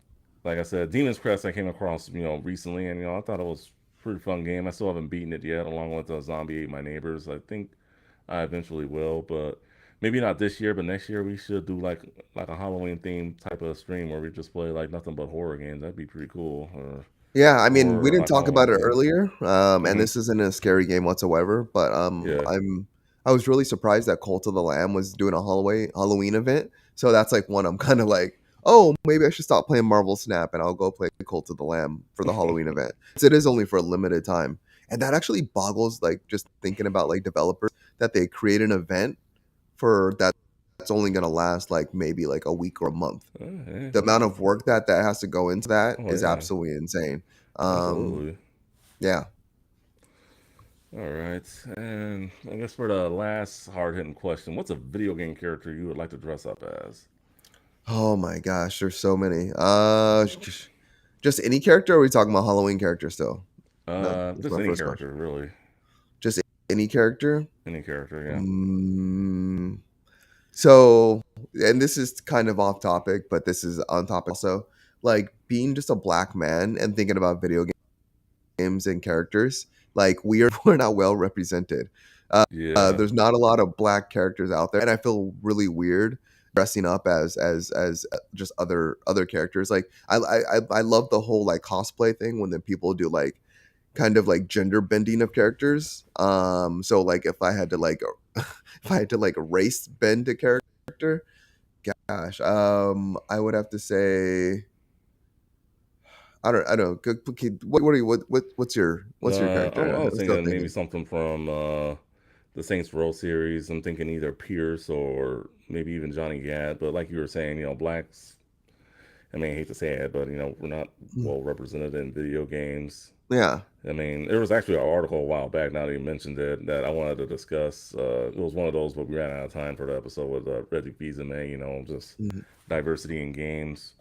like I said, Demon's Crest I came across, recently, and I thought it was a pretty fun game. I still haven't beaten it yet, along with Zombie Ate My Neighbors. I think I eventually will, but maybe not this year, but next year we should do like a Halloween themed type of stream where we just play like nothing but horror games. That'd be pretty cool, Yeah, I mean, we or didn't like talk Halloween about it themed. earlier, and Hmm. this isn't a scary game whatsoever. But Yeah. I was really surprised that Cult of the Lamb was doing a Halloween event. So that's like one I'm kind of like, oh, maybe I should stop playing Marvel Snap and I'll go play Cult of the Lamb for the Halloween event. So it is only for a limited time, and that actually boggles like just thinking about like developers that they create an event for that's only gonna last like maybe like a week or a month. Yeah, The amount of work that has to go into that oh is yeah, absolutely insane. Um, absolutely. yeah. All right, and I guess for the last hard hitting question, what's a video game character you would like to dress up as? Oh my gosh, there's so many. Just any character. Or are we talking about Halloween character still? No, that's Just my any first question. character, really. Just any character. Any character, yeah. Mm, so, and this is kind of off topic, but this is on topic also. Like being just a black man and thinking about video games and characters, like we're not well represented. Yeah. There's not a lot of black characters out there, and I feel really weird dressing up as just other characters. Like I love the whole like cosplay thing when the people do like kind of like gender bending of characters. So like if I had to like if I had to like race bend a character, gosh, I would have to say I don't know. What are you what's your I character? was I'm still thinking maybe thinking. something from the Saints Row series. I'm thinking either Pierce or maybe even Johnny Gat. But like you were saying, blacks. I mean, I hate to say it, but we're not Mm, well represented in video games. yeah. I mean, there was actually an article a while back. Now that you mentioned it, that I wanted to discuss. It was one of those, but we ran out of time for the episode with Reggie Fils-Aimé. Just Mhm. diversity in games.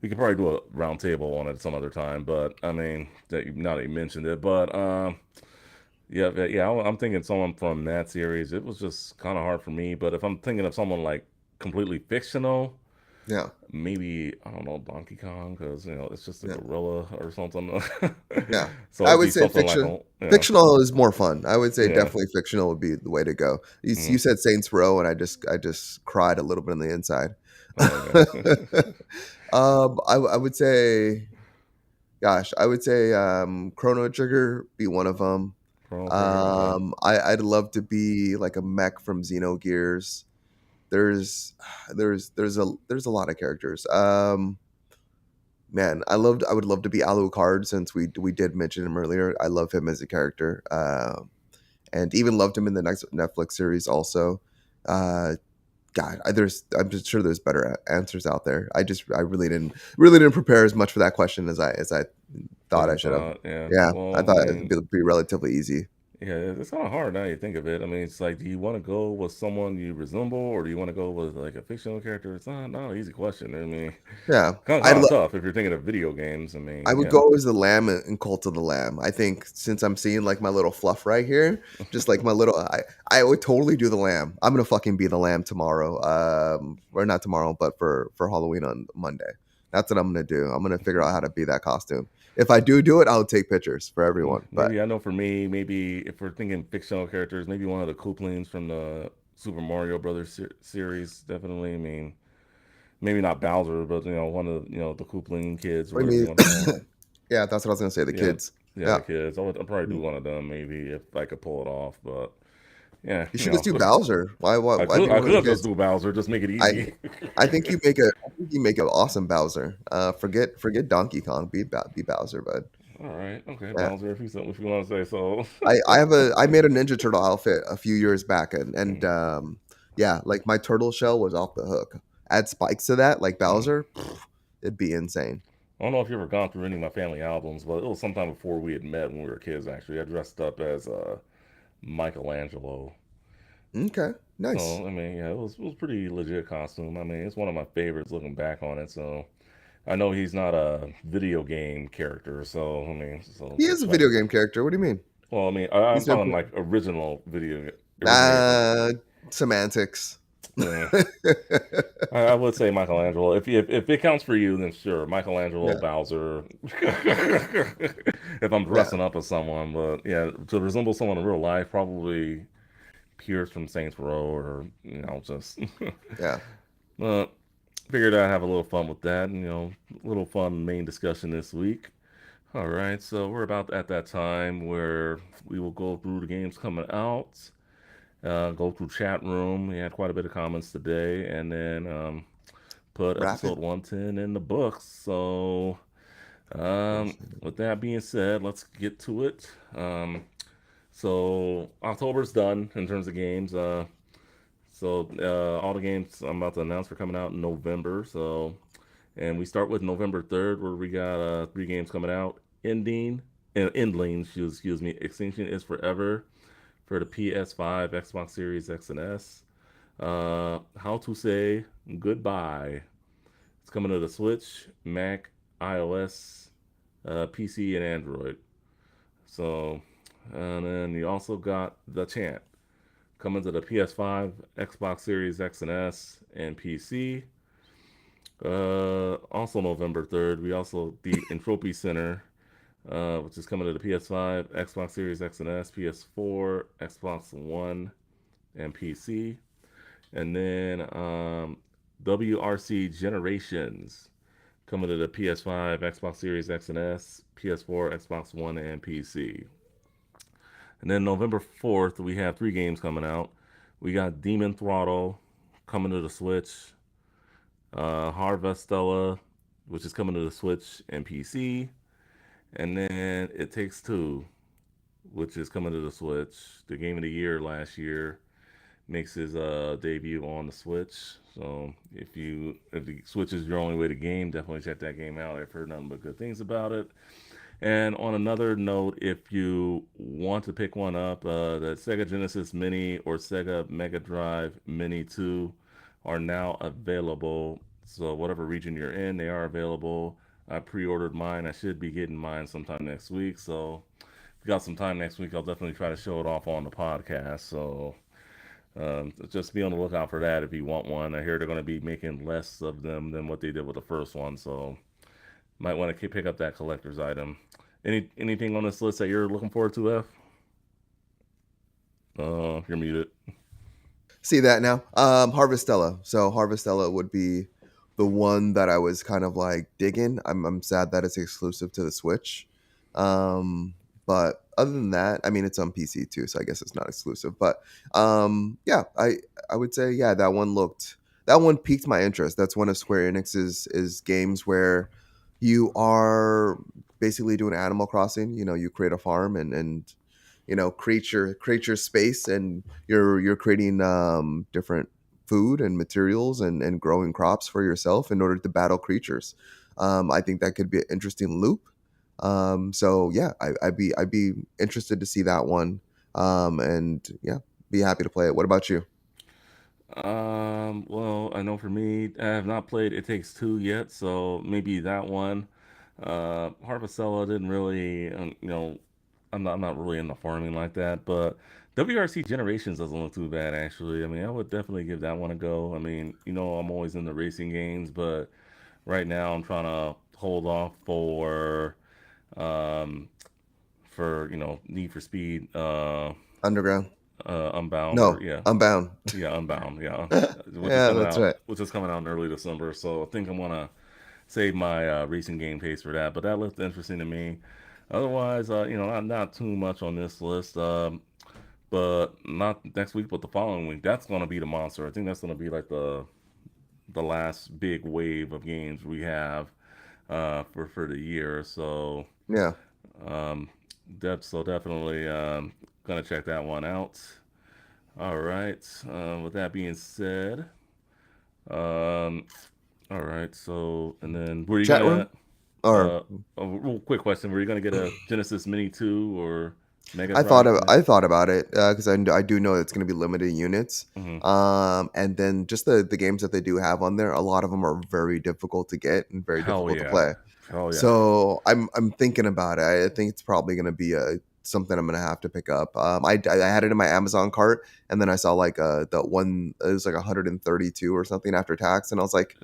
We could probably do a roundtable on it some other time. But I mean, now that you mentioned it, but yeah, yeah, I'm thinking someone from that series. It was just kind of hard for me. But if I'm thinking of someone like completely fictional, Yeah. maybe I don't know Donkey Kong because it's just a Yeah. gorilla or something. Yeah. So I it'd would be say something like fiction. a Fictional is more fun. I would say yeah. definitely fictional would be the way to go. You Mhm. said Saints Row, and I just cried a little bit on the inside. Oh yeah. I would say, gosh, I would say Chrono Trigger be one of them. Chrono Trigger. Okay. I'd love to be like a mech from Xenogears. There's there's a lot of characters. Man, I would love to be Alucard since we did mention him earlier. I love him as a character, and even loved him in the next Netflix series also. Uh, God, I'm just sure there's better answers out there. I really didn't prepare as much for that question as I thought I Second should have. thought, yeah. Yeah, I Well, I thought it'd mean, be relatively easy. yeah, it's kind of hard now you think of it. I mean, it's like, do you want to go with someone you resemble, or do you want to go with like a fictional character? It's not an easy question. I mean, Yeah, kind of tough if you're thinking of video games. I I mean, would yeah. go as the lamb in Cult of the Lamb. I think since I'm seeing like my little fluff right here, just like my little, I would totally do the lamb. I'm gonna fucking be the lamb tomorrow. Or not tomorrow, but for Halloween on Monday. That's what I'm gonna do. I'm gonna figure out how to be that costume. If I do it, I'll take pictures for everyone. But Maybe I know for me, maybe if we're thinking fictional characters, maybe one of the Kooplings from the Super Mario Brothers series. Definitely. I mean, maybe not Bowser, but one of the Koopling kids or what do whatever you you want to call them. mean? Yeah, that's what I was gonna say. The Yeah, kids. yeah, Yeah, the kids. I'll probably do you one of them maybe if I could pull it off. But yeah, should just do Bowser. Why? Why? I Why could be I one of the could just kids? do Bowser, just make it I easy. I think you make an awesome Bowser. Forget Donkey Kong. Be Bowser, bud. All right, okay, Yeah. Bowser, if you want to say so. I made a Ninja Turtle outfit a few years back, and Mm, yeah, like my turtle shell was off the hook. Add spikes to that, like mm. Bowser, it'd be insane. I don't know if you ever gone through any of my family albums, but it was sometime before we had met when we were kids. Actually, I dressed up as Michelangelo. Okay, nice. So I mean, yeah, it was pretty legit costume. I mean, it's one of my favorites looking back on it. So I know he's not a video game character. So I mean, so He is it's a like, video game character. What do you mean? well, I mean, I'm He's been talking like originator. uh semantics. Yeah. I would say Michelangelo. If it counts for you, then sure, Michelangelo, Yeah, Bowser. If I'm yeah, dressing up as someone, but yeah, to resemble someone in real life, probably Pierce from Saints Row, or just. yeah. But figured I'd have a little fun with that, and a little fun main discussion this week. All right, so we're about at that time where we will go through the games coming out, go through chat room. We had quite a bit of comments today, and then put episode Rapid. 110 in the books. So, with that being said, let's get to it. So, October's done in terms of games. So, all the games I'm about to announce are coming out in November. So, and we start with November 3rd, where we got three games coming out. Endling, excuse me. Extinction is Forever for the PS5, Xbox Series X and S. How to Say Goodbye. It's coming to the Switch, Mac, iOS, PC, and Android. So, and then you also got The Chant coming to the PS5, Xbox Series X and S, and PC. Also November 3rd, we also the Entropy Center, which is coming to the PS5, Xbox Series X and S, PS4, Xbox One, and PC. And then WRC Generations coming to the PS5, Xbox Series X and S, PS4, Xbox One, and PC. And then November 4th, we have three games coming out. We got Demon Throttle coming to the Switch, Harvestella, which is coming to the Switch and PC, and then It Takes Two, which is coming to the Switch. The game of the year last year makes his debut on the Switch. So if the Switch is your only way to game, definitely check that game out. I've heard nothing but good things about it. And on another note, if you want to pick one up, the Sega Genesis Mini or Sega Mega Drive Mini 2 are now available. So, whatever region you're in, they are available. I pre ordered mine. I should be getting mine sometime next week. So, if you got some time next week, I'll definitely try to show it off on the podcast. So, just be on the lookout for that if you want one. I hear they're going to be making less of them than what they did with the first one. So, might want to pick up that collector's item. Anything on this list that you're looking forward to, F? You're muted. See that now? Harvestella. So Harvestella would be the one that I was kind of like digging. I'm sad that it's exclusive to the Switch. But other than that, I mean it's on PC too, so I guess it's not exclusive. But yeah, I would say yeah, that one piqued my interest. That's one of Square Enix's is games where you are basically doing Animal Crossing. You know, you create a farm and create your space, and you're creating different food and materials and growing crops for yourself in order to battle creatures. I think that could be an interesting loop. So yeah, I'd be interested to see that one. And yeah, be happy to play it. What about you? Well, I know for me, I have not played It Takes Two yet, so maybe that one. Harvestella didn't really, I'm not really into farming like that, but WRC Generations doesn't look too bad actually. I mean, I would definitely give that one a go. I mean, I'm always in the racing games, but right now I'm trying to hold off um, for Need for Speed, Underground? Unbound, or No, yeah, Unbound. yeah, Unbound, yeah, Yeah, that's right. which is coming out in early December. So I think I'm gonna save my racing game taste for that. But that looked interesting to me. Otherwise, not too much on this list. But not next week, but the following week. That's gonna be the monster. I think that's gonna be like the last big wave of games we have for the year. So Yeah. um, definitely gonna check that one out. All right. With that being said, um, all right. So, and then were you Chat room? gonna Or a real quick question? Were you gonna get a Genesis Mini 2 or Mega Drive? I thought about it because I do know it's going to be limited units. Mm-hmm. And then just the games that they do have on there, a lot of them are very difficult to get and very Hell difficult to yeah. play. Hell yeah. So I'm thinking about it. I think it's probably going to be something I'm going to have to pick up. I had it in my Amazon cart, and then I saw like the one it was like 132 or something after tax, and I was like,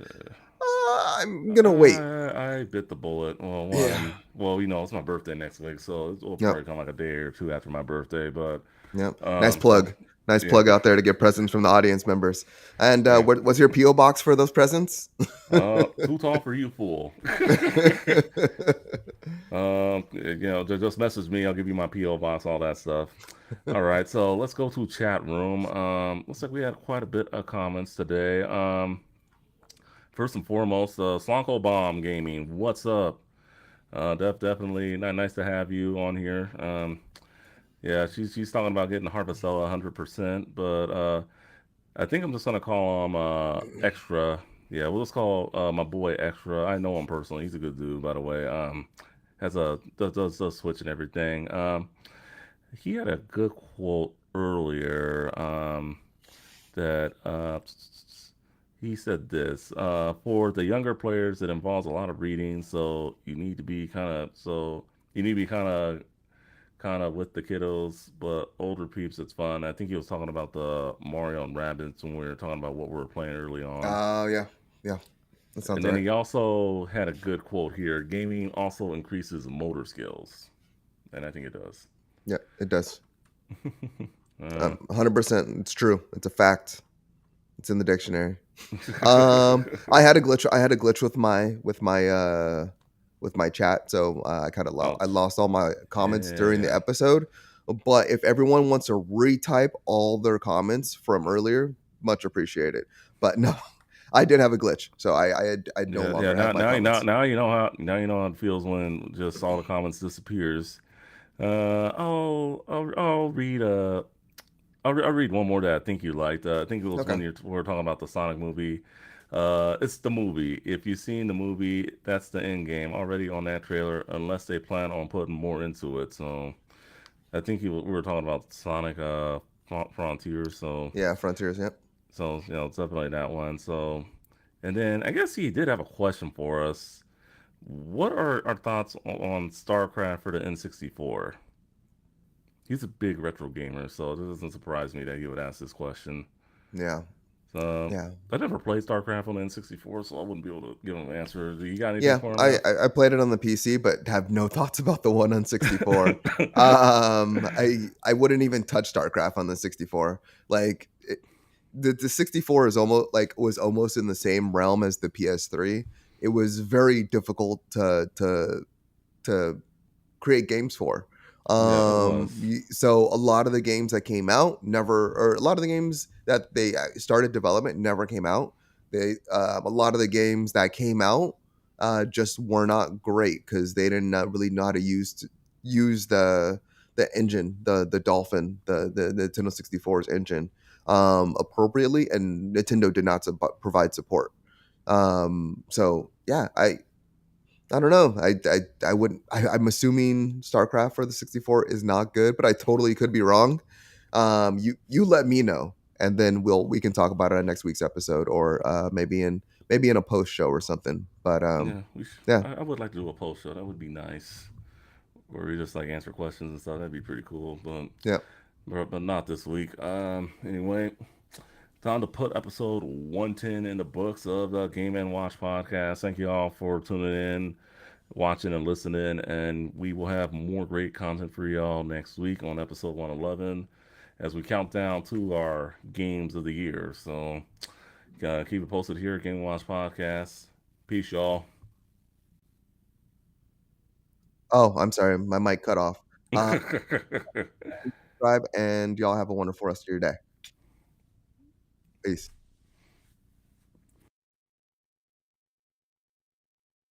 I'm gonna wait. I bit the bullet. Well, Yeah. it's my birthday next week, so it'll Yep. probably come like a day or two after my birthday. But Yep. Nice so plug. Nice yeah, plug out there to get presents from the audience members. And yeah. what's your PO box for those presents? Too tall for you, fool. Just message me. I'll give you my PO box, all that stuff. All right, so let's go to chat room. Looks like we had quite a bit of comments today. First and foremost, Slonko Bomb Gaming. What's up? Definitely nice to have you on here. Yeah, she's talking about getting Harvestella 100%, but I think I'm just gonna call him Extra. Yeah, we'll just call my boy Extra. I know him personally. He's a good dude, by the way. Has a does Switch and everything. He had a good quote earlier. That he said this for the younger players, it involves a lot of reading, so you need to be kind of with the kiddos, but older peeps, it's fun. I think he was talking about the Mario and Rabbids when we were talking about what we were playing early on. Oh yeah, yeah, that sounds And then right. he also had a good quote here: "Gaming also increases motor skills," and I think it does. Yeah, it does. uh, 100%. It's true. It's a fact. It's in the dictionary. I had a glitch with my chat, so I Ouch. lost all my comments Yeah, during the yeah. episode. But if everyone wants to retype all their comments from earlier, much appreciated. But no, I did have a glitch, so I no Yeah, yeah. longer have my Now comments. you know how it feels when just all the comments disappears. I'll read I'll read one more that I think you liked. I think it was Okay. when we were talking about the Sonic movie. It's the movie. If you've seen the movie, that's the end game already on that trailer, unless they plan on putting more into it. So I think we were talking about Sonic Frontier. Yeah, Frontiers. Yep. It's definitely that one. So and then I guess he did have a question for us. What are our thoughts on StarCraft for the N64? He's a big retro gamer, so it doesn't surprise me that he would ask this question. Yeah. So Yeah. I never played StarCraft on the N64, so I wouldn't be able to give him an answer. Do you got anything Yeah, for him, F? I played it on the PC, but have no thoughts about the one on 64. I wouldn't even touch StarCraft on the 64. Like the 64 is almost like was almost in the same realm as the PS3. It was very difficult to create games for. Yeah, it was. So a lot of the games that came out never, or a lot of the games that they started development never came out. They a lot of the games that came out just were not great because they didn't really know how to use the engine, the Dolphin, the Nintendo 64's engine appropriately, and Nintendo did not provide support. So yeah, I don't know. I wouldn't. I'm assuming StarCraft for the 64 is not good, but I totally could be wrong. You let me know, and then we can talk about it on next week's episode, or maybe in a post show or something. But Yeah, yeah, I would like to do a post show. That would be nice. Where we just like answer questions and stuff. That'd be pretty cool. yeah. But not this week. Anyway, time to put episode 110 in the books of the Game and Watch podcast. Thank you all for tuning in, watching, and listening. And we will have more great content for y'all next week on episode 111 as we count down to our games of the year. So keep it posted here at Game and Watch podcast. Peace, y'all. Oh, I'm sorry, my mic cut off. Subscribe, and y'all have a wonderful rest of your day. Peace.